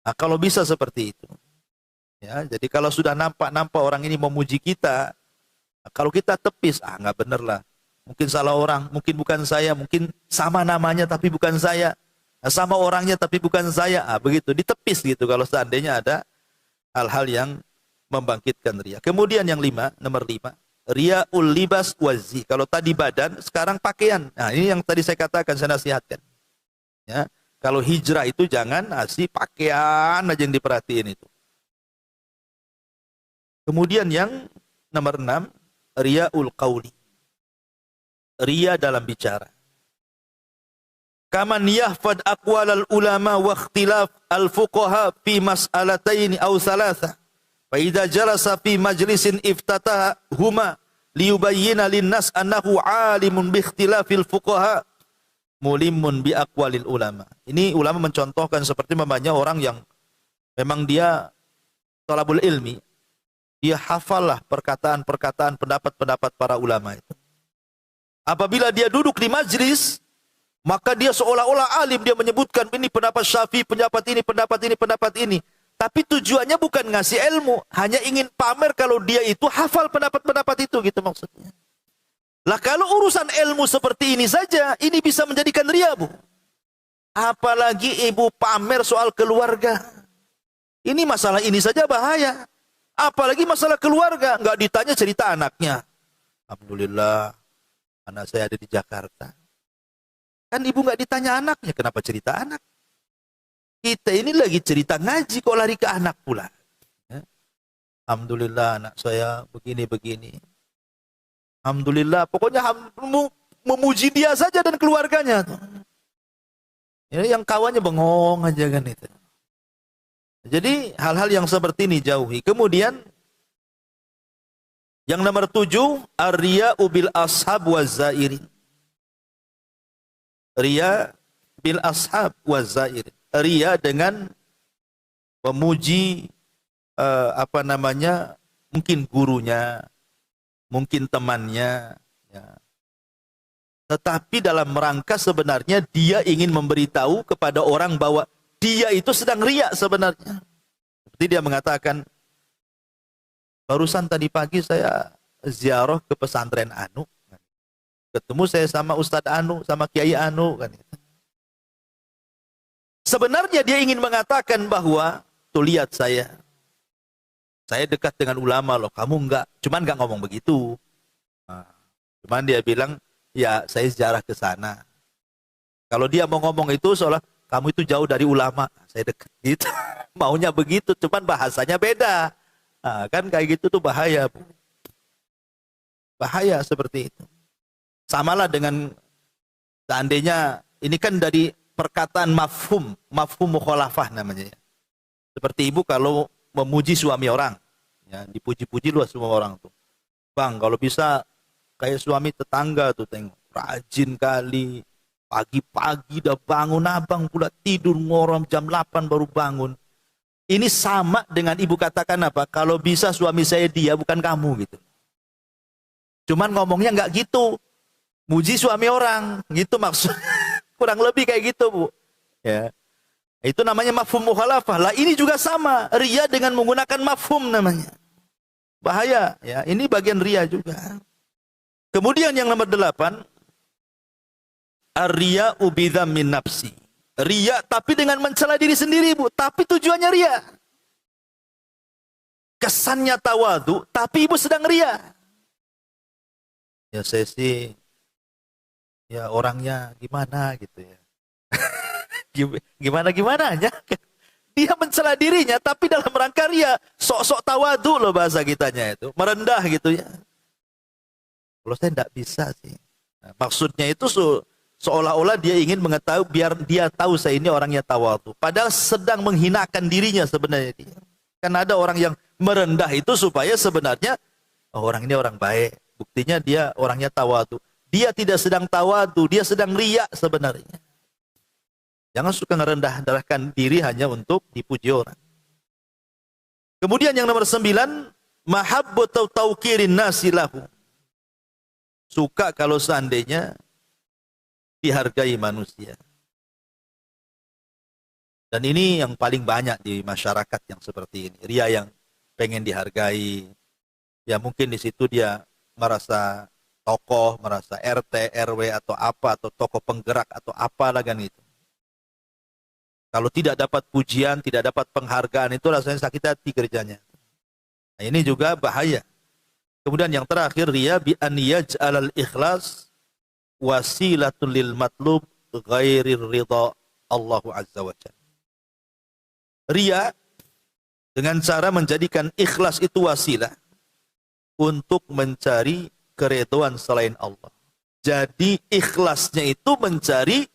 Nah, kalau bisa seperti itu. Ya, jadi kalau sudah nampak orang ini memuji kita, kalau kita tepis, nggak bener lah. Mungkin salah orang, mungkin bukan saya, mungkin sama namanya tapi bukan saya. Sama orangnya tapi bukan saya. Begitu, ditepis gitu kalau seandainya ada hal-hal yang membangkitkan ria. Kemudian yang nomor 5, riaul libas wazi. Kalau tadi badan, sekarang pakaian. Nah, ini yang tadi saya katakan, saya nasihatkan. Ya, kalau hijrah itu jangan pakaian aja yang diperhatiin itu. Kemudian yang nomor 6, riaul qauli. Ria dalam bicara. Kaman yahfad aqwalal ulama wa ikhtilaf al-fuqaha fi mas'alataini aw thalatha. Fa idza jalasa fi majlisin iftataha huma liyubayyana lin-nas annahu 'alimun bi ikhtilafil fuqaha mulimun bi aqwalil ulama. Ini ulama mencontohkan seperti namanya orang yang memang dia thalabul ilmi. Dia hafallah perkataan-perkataan pendapat-pendapat para ulama itu. Apabila dia duduk di majlis, maka dia seolah-olah alim, dia menyebutkan ini pendapat Syafi'i, pendapat ini. Tapi tujuannya bukan ngasih ilmu, hanya ingin pamer kalau dia itu hafal pendapat-pendapat itu, gitu maksudnya. Lah kalau urusan ilmu seperti ini saja, ini bisa menjadikan ria, Bu. Apalagi ibu pamer soal keluarga. Ini masalah ini saja bahaya. Apalagi masalah keluarga, nggak ditanya cerita anaknya. Alhamdulillah, anak saya ada di Jakarta. Kan ibu nggak ditanya anaknya, kenapa cerita anak? Kita ini lagi cerita ngaji, kok lari ke anak pula? Ya. Alhamdulillah anak saya begini-begini. Alhamdulillah, pokoknya memuji dia saja dan keluarganya. Ya, yang kawannya bengong aja kan itu. Jadi hal-hal yang seperti ini jauhi. Kemudian yang nomor 7, ar-riya'u bil ashab wa zairin. Riya bil ashab wa zairin. Riya dengan memuji mungkin gurunya, mungkin temannya, ya. Tetapi dalam rangka sebenarnya dia ingin memberitahu kepada orang bahwa dia itu sedang riya sebenarnya. Seperti dia mengatakan, barusan tadi pagi saya ziarah ke pesantren Anu, ketemu saya sama Ustadz Anu, sama Kiai Anu, kan. Sebenarnya dia ingin mengatakan bahwa, tuh lihat saya dekat dengan ulama loh, kamu enggak, cuman enggak ngomong begitu. Nah, cuman dia bilang, ya saya ziarah ke sana. Kalau dia mau ngomong itu seolah kamu itu jauh dari ulama, saya dekat gitu. Maunya begitu, cuman bahasanya beda. Nah, kan kayak gitu tuh bahaya, Bu. Bahaya seperti itu. Samalah dengan seandainya ini kan dari perkataan mafhum mukhalafah namanya. Seperti ibu kalau memuji suami orang, ya, dipuji-puji luas semua orang tuh. Bang, kalau bisa kayak suami tetangga tuh, tengok rajin kali, pagi-pagi udah bangun, abang pula tidur ngorom jam 8 baru bangun. Ini sama dengan ibu katakan apa? Kalau bisa suami saya dia, bukan kamu gitu. Cuman ngomongnya nggak gitu, muji suami orang, gitu maksud. Kurang lebih kayak gitu, Bu. Ya. Itu namanya mafhum mukhalafah. Lah ini juga sama, riya dengan menggunakan mafhum namanya. Bahaya, ya. Ini bagian riya juga. Kemudian yang nomor 8, ar-riya'u bidhammin nafsi. Riya tapi dengan mencela diri sendiri, Bu, tapi tujuannya riya. Kesannya tawadu, tapi ibu sedang riya. Ya saya sih ya orangnya gimana gitu ya. Gimana-gimananya. Dia mencela dirinya tapi dalam rangka riya, sok-sok tawadu loh bahasa kitanya itu, merendah gitu ya. Kalau saya tidak bisa sih. Nah, maksudnya itu seolah-olah dia ingin mengetahui biar dia tahu saya ini orangnya tawadu. Padahal sedang menghinakan dirinya sebenarnya dia. Kan ada orang yang merendah itu supaya sebenarnya oh, orang ini orang baik. Buktinya dia orangnya tawadu. Dia tidak sedang tawadu, dia sedang riya sebenarnya. Jangan suka ngerendah-rendahkan diri hanya untuk dipuji orang. Kemudian yang nomor 9, mahabbatu tauqirin nasi lahu. Suka kalau seandainya dihargai manusia. Dan ini yang paling banyak di masyarakat yang seperti ini. Ria yang pengen dihargai. Ya mungkin di situ dia merasa tokoh, merasa RT, RW atau apa, atau tokoh penggerak atau apalah kan itu. Kalau tidak dapat pujian, tidak dapat penghargaan, itu rasanya sakit hati kerjanya. Nah, ini juga bahaya. Kemudian yang terakhir, riya bi an yaj'alal ikhlas wasilatul lil matlub ghairir ridha Allah azza wa jalla. Riya dengan cara menjadikan ikhlas itu wasilah untuk mencari keridhaan selain Allah. Jadi ikhlasnya itu mencari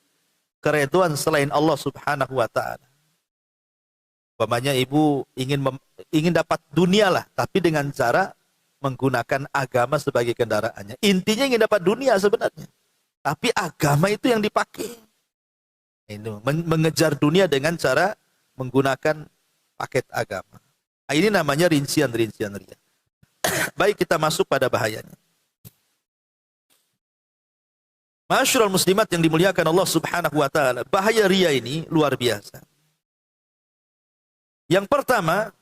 keridhaan selain Allah Subhanahu wa taala. Umpamanya ibu ingin dapat dunia lah, tapi dengan cara menggunakan agama sebagai kendaraannya. Intinya ingin dapat dunia sebenarnya, tapi agama itu yang dipakai. Ini mengejar dunia dengan cara menggunakan paket agama. Nah, ini namanya rincian-rincian riya. Baik, kita masuk pada bahayanya. Ma'asyiral muslimat yang dimuliakan Allah Subhanahu wa taala, bahaya riya ini luar biasa. Yang pertama,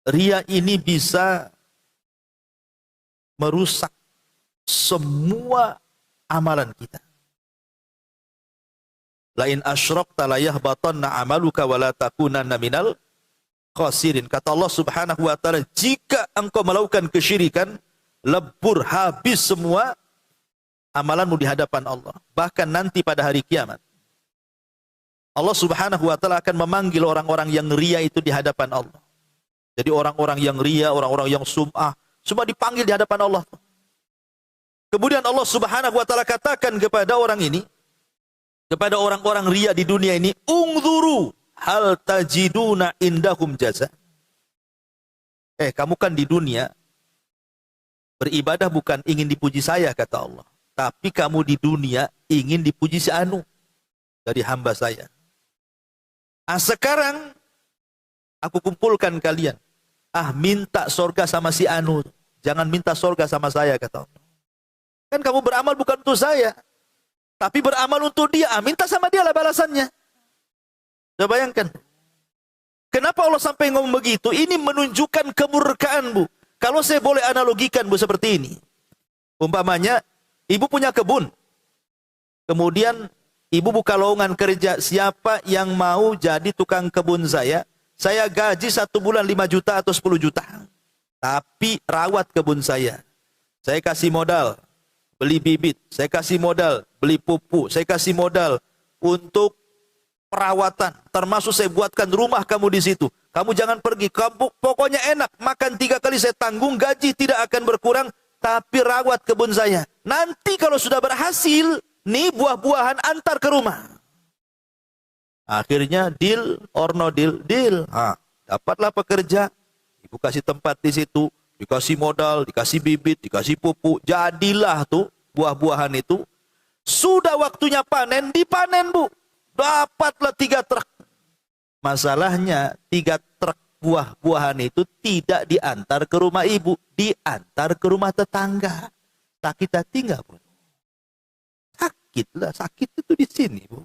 riya ini bisa merusak semua amalan kita. Lain asyrakta la yahbatanna amaluka wa la takunanna minal khasirin. Kata Allah Subhanahu wa taala, jika engkau melakukan kesyirikan, lebur habis semua amalanmu di hadapan Allah. Bahkan nanti pada hari kiamat, Allah Subhanahu wa taala akan memanggil orang-orang yang riya itu di hadapan Allah. Jadi orang-orang yang ria, orang-orang yang sum'ah, semua dipanggil di hadapan Allah. Kemudian Allah Subhanahu wa taala katakan kepada orang ini, kepada orang-orang ria di dunia ini, "Ungzuru hal tajiduna indahum jaza." Kamu kan di dunia beribadah bukan ingin dipuji saya, kata Allah. Tapi kamu di dunia ingin dipuji si Anu dari hamba saya. Sekarang aku kumpulkan kalian. Minta sorga sama si Anu. Jangan minta sorga sama saya, kata Allah. Kan kamu beramal bukan untuk saya, tapi beramal untuk dia. Minta sama dia lah balasannya. Coba bayangkan. Kenapa Allah sampai ngomong begitu? Ini menunjukkan kemurkaan, Bu. Kalau saya boleh analogikan, Bu, seperti ini. Umpamanya, ibu punya kebun. Kemudian ibu buka lowongan kerja. Siapa yang mau jadi tukang kebun saya? Saya gaji 1 bulan 5 juta atau 10 juta. Tapi rawat kebun saya. Saya kasih modal beli bibit. Saya kasih modal beli pupuk. Saya kasih modal untuk perawatan. Termasuk saya buatkan rumah kamu di situ. Kamu jangan pergi. Kamu pokoknya enak. Makan 3 kali saya tanggung. Gaji tidak akan berkurang. Tapi rawat kebun saya. Nanti kalau sudah berhasil, nih buah-buahan antar ke rumah. Akhirnya deal or no deal? Deal. Dapatlah pekerja. Ibu kasih tempat di situ. Dikasih modal, dikasih bibit, dikasih pupuk. Jadilah tuh buah-buahan itu. Sudah waktunya panen, dipanen, Bu. Dapatlah 3 truk. Masalahnya 3 truk buah-buahan itu tidak diantar ke rumah ibu. Diantar ke rumah tetangga. Sakit hati enggak, Bu? Sakitlah, sakit itu di sini, Bu.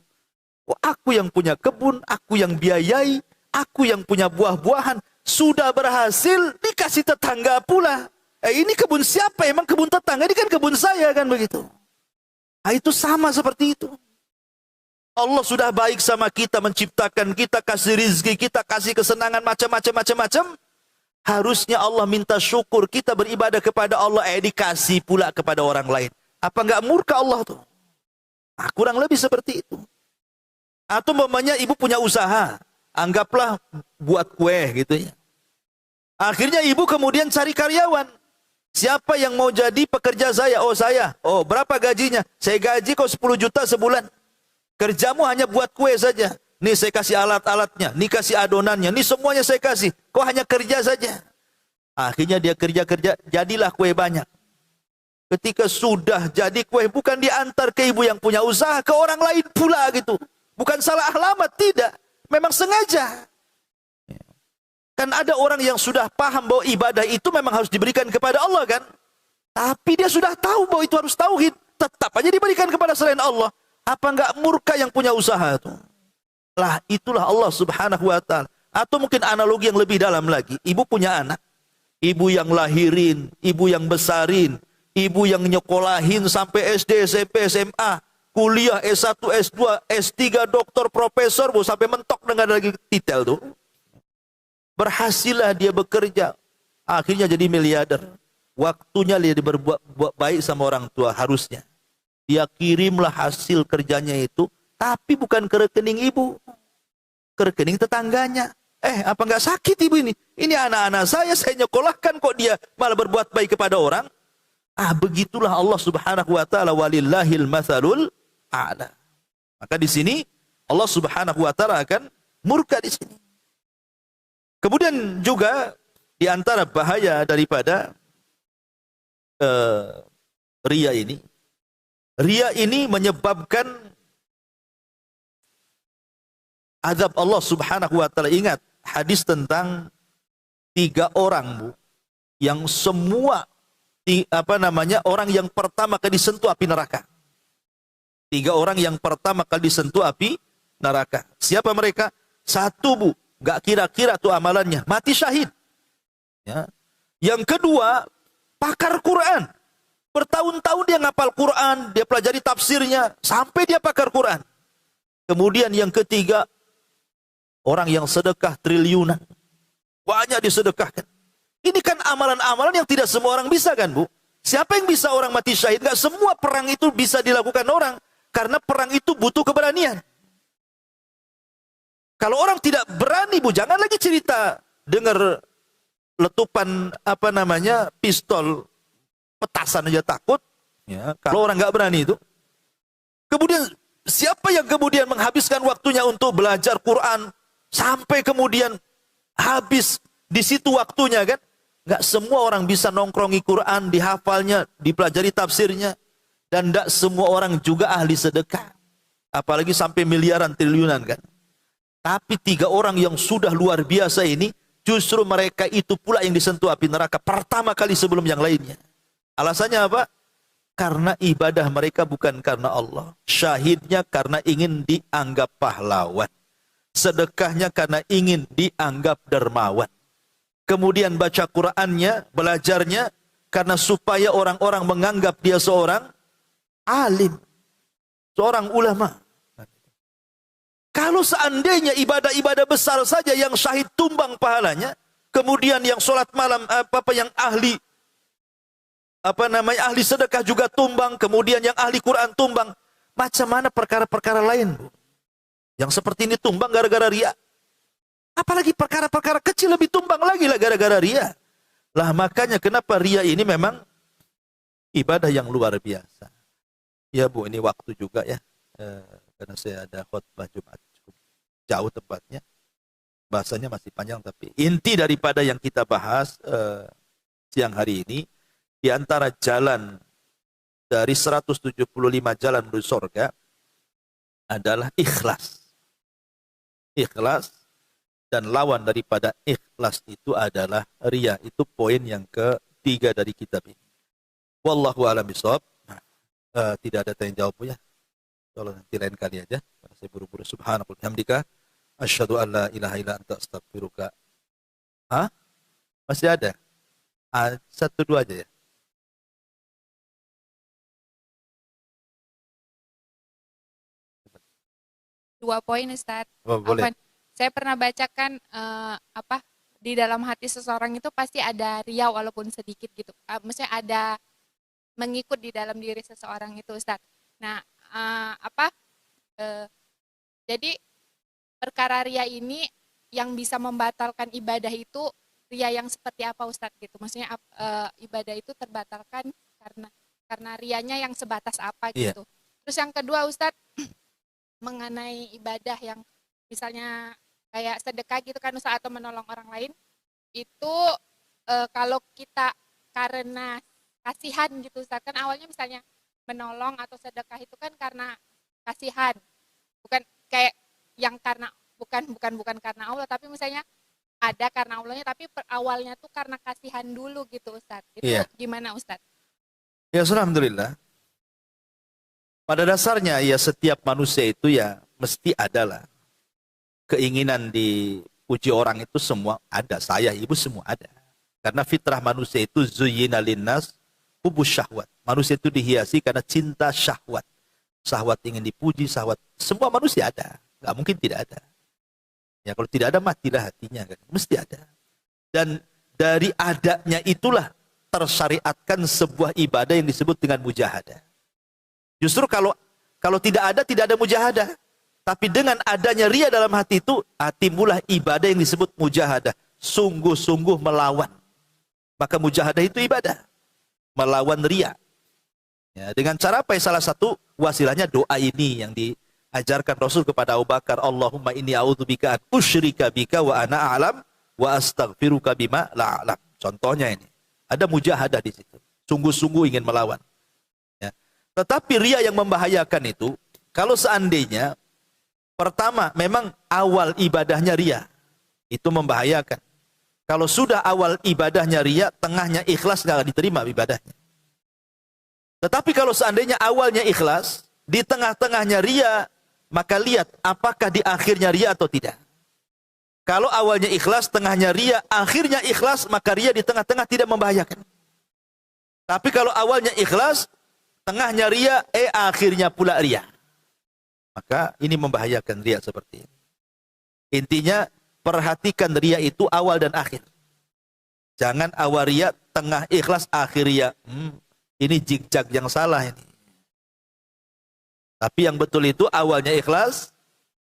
Aku yang punya kebun, aku yang biayai, aku yang punya buah-buahan. Sudah berhasil, dikasih tetangga pula. Ini kebun siapa? Emang kebun tetangga, ini kan kebun saya, kan begitu. Itu sama seperti itu. Allah sudah baik sama kita, menciptakan kita, kasih rizki, kita kasih kesenangan macam-macam. Harusnya Allah minta syukur, kita beribadah kepada Allah, dikasih pula kepada orang lain. Apa enggak murka Allah tuh? Kurang lebih seperti itu. Atau mamanya ibu punya usaha, anggaplah buat kue gitu ya. Akhirnya ibu kemudian cari karyawan. Siapa yang mau jadi pekerja saya? Saya. Berapa gajinya? Saya gaji kau 10 juta sebulan. Kerjamu hanya buat kue saja. Nih saya kasih alat-alatnya, nih kasih adonannya, nih semuanya saya kasih. Kau hanya kerja saja. Akhirnya dia kerja-kerja, jadilah kue banyak. Ketika sudah jadi kue, bukan diantar ke ibu yang punya usaha, ke orang lain pula gitu. Bukan salah alamat, tidak. Memang sengaja. Kan ada orang yang sudah paham bahwa ibadah itu memang harus diberikan kepada Allah, kan? Tapi dia sudah tahu bahwa itu harus tauhid. Tetap aja diberikan kepada selain Allah. Apa enggak murka yang punya usaha itu? Lah, itulah Allah Subhanahu wa ta'ala. Atau mungkin analogi yang lebih dalam lagi. Ibu punya anak. Ibu yang lahirin, ibu yang besarin, ibu yang nyekolahin sampai SD, SMP, SMA, kuliah S1, S2, S3, doktor, profesor, Bu, sampai mentok dengan lagi titel tuh. Berhasillah dia bekerja. Akhirnya jadi miliarder. Waktunya dia berbuat baik sama orang tua, harusnya. Dia kirimlah hasil kerjanya itu, tapi bukan ke rekening ibu. Ke rekening tetangganya. Apa enggak sakit ibu ini? Ini anak-anak saya nyekolahkan kok dia malah berbuat baik kepada orang. Begitulah Allah Subhanahu wa ta'ala, walillahil matsalul a'la. Maka di sini Allah Subhanahu wa ta'ala akan murka di sini. Kemudian juga di antara bahaya daripada ria ini. Ria ini menyebabkan azab Allah Subhanahu wa ta'ala. Ingat hadis tentang 3 orang, Bu, yang semua orang yang pertama kali disentuh api neraka. 3 orang yang pertama kali disentuh api neraka. Siapa mereka? 1, Bu, gak kira-kira tuh amalannya, mati syahid. Ya. Yang kedua, pakar Quran. Bertahun-tahun dia ngapal Quran, dia pelajari tafsirnya, sampai dia pakar Quran. Kemudian yang ketiga, orang yang sedekah triliunan. Banyak disedekahkan. Ini kan amalan-amalan yang tidak semua orang bisa, kan, Bu? Siapa yang bisa orang mati syahid? Gak semua perang itu bisa dilakukan orang. Karena perang itu butuh keberanian. Kalau orang tidak berani, Bu, jangan lagi cerita dengar letupan pistol petasan aja takut. Ya, kalau orang nggak berani itu. Kemudian siapa yang kemudian menghabiskan waktunya untuk belajar Quran sampai kemudian habis di situ waktunya kan? Nggak semua orang bisa nongkrongi Quran, dihafalnya, dipelajari tafsirnya, dan nggak semua orang juga ahli sedekah. Apalagi sampai miliaran triliunan kan? Tapi 3 orang yang sudah luar biasa ini, justru mereka itu pula yang disentuh api neraka pertama kali sebelum yang lainnya. Alasannya apa? Karena ibadah mereka bukan karena Allah. Syahidnya karena ingin dianggap pahlawan. Sedekahnya karena ingin dianggap dermawan. Kemudian baca Qur'annya, belajarnya, karena supaya orang-orang menganggap dia seorang alim. Seorang ulama. Kalau seandainya ibadah-ibadah besar saja yang syahid tumbang pahalanya, kemudian yang sholat malam, yang ahli ahli sedekah juga tumbang, kemudian yang ahli Quran tumbang, macam mana perkara-perkara lain, Bu? Yang seperti ini tumbang gara-gara riya. Apalagi perkara-perkara kecil lebih tumbang lagi lah gara-gara riya. Lah makanya kenapa riya ini memang ibadah yang luar biasa. Ya Bu, ini waktu juga ya. Karena saya ada khutbah Jumat cukup jauh tempatnya. Bahasanya masih panjang, tapi inti daripada yang kita bahas siang hari ini, di antara jalan dari 175 jalan menuju surga adalah ikhlas. Ikhlas, dan lawan daripada ikhlas itu adalah riya. Itu poin yang ketiga dari kitab ini. Wallahu a'lam bishawab. Tidak ada tanya jawab ya. Kalau nanti lain kali aja. Karena saya buru-buru. Subhanallah hamdika. Asyhadu an la ilaha illa anta astaghfiruka. Masih ada? 1-2 aja ya. 2 poin Ustaz. Oh, boleh. Saya pernah bacakan di dalam hati seseorang itu pasti ada riya walaupun sedikit gitu. Maksudnya ada mengikut di dalam diri seseorang itu Ustaz. Nah, jadi perkara riya ini yang bisa membatalkan ibadah itu riya yang seperti apa Ustaz gitu. Maksudnya ibadah itu terbatalkan karena riyanya yang sebatas apa gitu. Terus yang kedua Ustaz, mengenai ibadah yang misalnya kayak sedekah gitu kan Ustaz, atau menolong orang lain itu kalau kita karena kasihan gitu Ustaz, kan awalnya misalnya menolong atau sedekah itu kan karena kasihan, bukan kayak yang karena bukan karena Allah, tapi misalnya ada karena Allahnya, tapi awalnya tuh karena kasihan dulu gitu Ustaz. Itu gimana Ustaz? Ya alhamdulillah. Pada dasarnya ya setiap manusia itu ya mesti adalah keinginan dipuji orang itu semua ada. Saya, ibu semua ada. Karena fitrah manusia itu zuyyina linnas hubus syahwat. Manusia itu dihiasi karena cinta syahwat. Syahwat ingin dipuji, syahwat. Semua manusia ada. Nggak mungkin tidak ada. Ya kalau tidak ada matilah hatinya kan. Mesti ada. Dan dari adanya itulah tersyariatkan sebuah ibadah yang disebut dengan mujahadah. Justru kalau tidak ada mujahadah. Tapi dengan adanya riya dalam hati itu, timbullah ibadah yang disebut mujahadah. Sungguh-sungguh melawan. Maka mujahadah itu ibadah. Melawan riya. Ya, dengan cara apa? Salah satu wasilahnya doa ini yang diajarkan Rasul kepada Abu Bakar. Allahumma inni a'udzubika an usyrika bika wa ana a'lam wa astaghfiruka bima la a'lam. Contohnya ini. Ada mujahadah di situ. Sungguh-sungguh ingin melawan. Tetapi riya yang membahayakan itu, kalau seandainya, pertama, memang awal ibadahnya riya, itu membahayakan. Kalau sudah awal ibadahnya riya, tengahnya ikhlas, nggak diterima ibadahnya. Tetapi kalau seandainya awalnya ikhlas, di tengah-tengahnya riya, maka lihat apakah di akhirnya riya atau tidak. Kalau awalnya ikhlas, tengahnya riya, akhirnya ikhlas, maka riya di tengah-tengah tidak membahayakan. Tapi kalau awalnya ikhlas, tengahnya riya, akhirnya pula riya, maka ini membahayakan riya seperti ini. Intinya perhatikan riya itu awal dan akhir. Jangan awal riya, tengah ikhlas, akhir riya. Ini zigzag yang salah ini. Tapi yang betul itu awalnya ikhlas,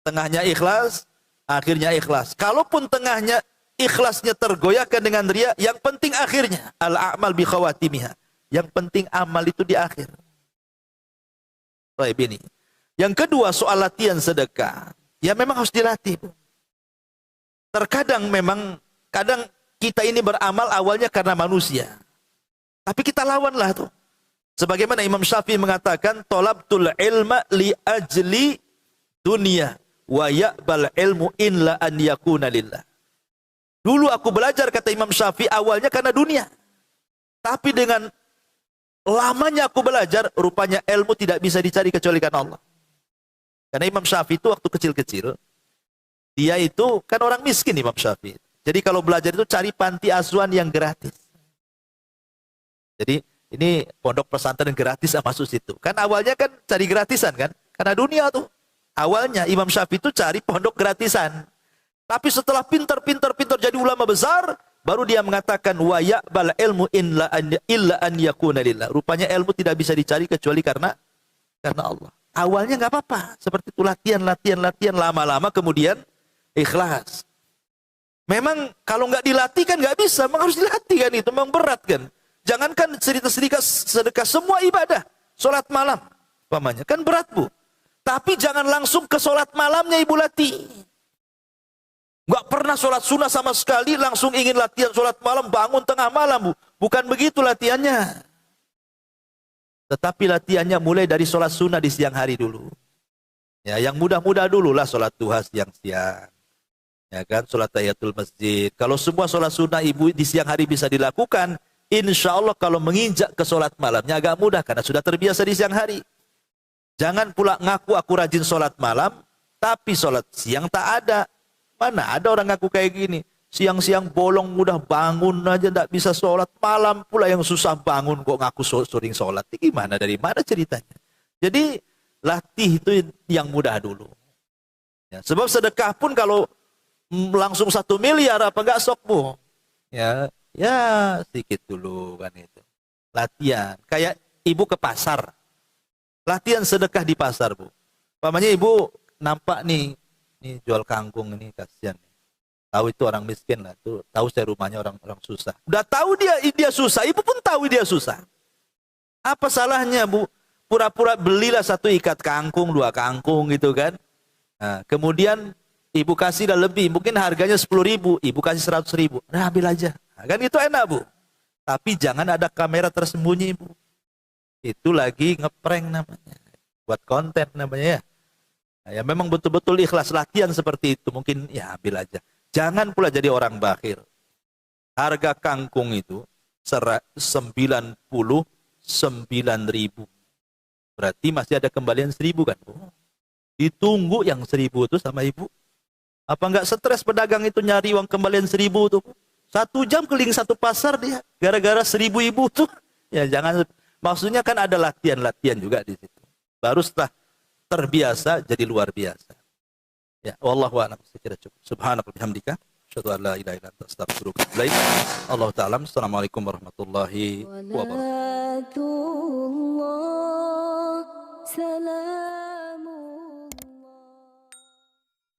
tengahnya ikhlas, akhirnya ikhlas. Kalaupun tengahnya ikhlasnya tergoyahkan dengan riya, yang penting akhirnya. Al-a'mal bi khawatimiha. Yang penting amal itu di akhir. Baik ini. Yang kedua soal latihan sedekah. Ya memang harus dilatih. Terkadang memang, kadang kita ini beramal awalnya karena manusia. Tapi kita lawanlah tuh. Sebagaimana Imam Syafi'i mengatakan, tolabtul ilma li ajli dunia wa ya'bal ilmu illa an yakuna lillah. Dulu aku belajar, kata Imam Syafi'i, awalnya karena dunia. Tapi dengan lamanya aku belajar, rupanya ilmu tidak bisa dicari kecuali karena Allah. Karena Imam Syafi'i itu waktu kecil-kecil, dia itu kan orang miskin Imam Syafi'i. Jadi kalau belajar itu cari panti asuhan yang gratis. Jadi ini pondok pesantren gratis masuk situ. Kan awalnya kan cari gratisan kan? Karena dunia tuh. Awalnya Imam Syafi'i itu cari pondok gratisan. Tapi setelah pintar jadi ulama besar, baru dia mengatakan wa ya'bal ilmu illa an yakuna lillah. Rupanya ilmu tidak bisa dicari kecuali karena Allah. Awalnya nggak apa-apa, seperti itu latihan, lama-lama kemudian ikhlas. Memang kalau nggak dilatih kan nggak bisa, memang harus dilatih kan, itu memang berat kan. Jangankan sedekah semua ibadah, sholat malam, umpamanya kan berat bu. Tapi jangan langsung ke sholat malamnya ibu latih. Nggak pernah sholat sunnah sama sekali, langsung ingin latihan sholat malam, bangun tengah malam bu. Bukan begitu latihannya. Tetapi latihannya mulai dari sholat sunnah di siang hari dulu. Ya, yang mudah-mudah dulu lah sholat duha siang-siang. Ya kan, sholat tahiyatul masjid. Kalau semua sholat sunnah ibu di siang hari bisa dilakukan, insya Allah kalau menginjak ke sholat malamnya agak mudah karena sudah terbiasa di siang hari. Jangan pula ngaku aku rajin sholat malam, tapi sholat siang tak ada. Mana ada orang ngaku kayak gini, siang-siang bolong mudah bangun aja tidak bisa sholat, malam pula yang susah bangun kok ngaku sering sholat. Gimana, dari mana ceritanya? Jadi latih itu yang mudah dulu. Ya, sebab sedekah pun kalau langsung 1 miliar apa enggak sok bu? Ya sedikit dulu kan itu. Latihan, kayak ibu ke pasar. Latihan sedekah di pasar bu. Pamannya ibu nampak nih jual kangkung ini kasihan. Tahu itu orang miskin lah, tuh tahu saya rumahnya orang susah. Udah tahu dia susah, ibu pun tahu dia susah. Apa salahnya bu? Pura-pura belilah 1 ikat kangkung, 2 kangkung gitu kan. Nah, kemudian ibu kasih dah lebih, mungkin harganya 10.000, ibu kasih 100.000. Nah, ambil aja. Nah, kan itu enak bu. Tapi jangan ada kamera tersembunyi bu. Itu lagi ngeprank namanya. Buat konten namanya ya. Nah, ya memang betul-betul ikhlas latihan seperti itu. Mungkin ya ambil aja. Jangan pula jadi orang bakhil. Harga kangkung itu 99.000. Berarti masih ada kembalian 1.000 kan bu. Ditunggu yang 1.000 itu sama ibu. Apa enggak stres pedagang itu nyari uang kembalian 1.000 tuh? 1 jam keliling 1 pasar dia. Gara-gara 1.000 ibu tuh. Ya jangan, maksudnya kan ada latihan-latihan juga di situ. Baru setelah terbiasa jadi luar biasa. Ya, wallahu a'lam. Sekira cukup. Subhanallah bihamdika. Asyhadu an la ilaha illa anta astaghfiruka wa atubu ilaik. Allahu ta'ala. Assalamualaikum warahmatullahi wabarakatuh. Salatullah, salam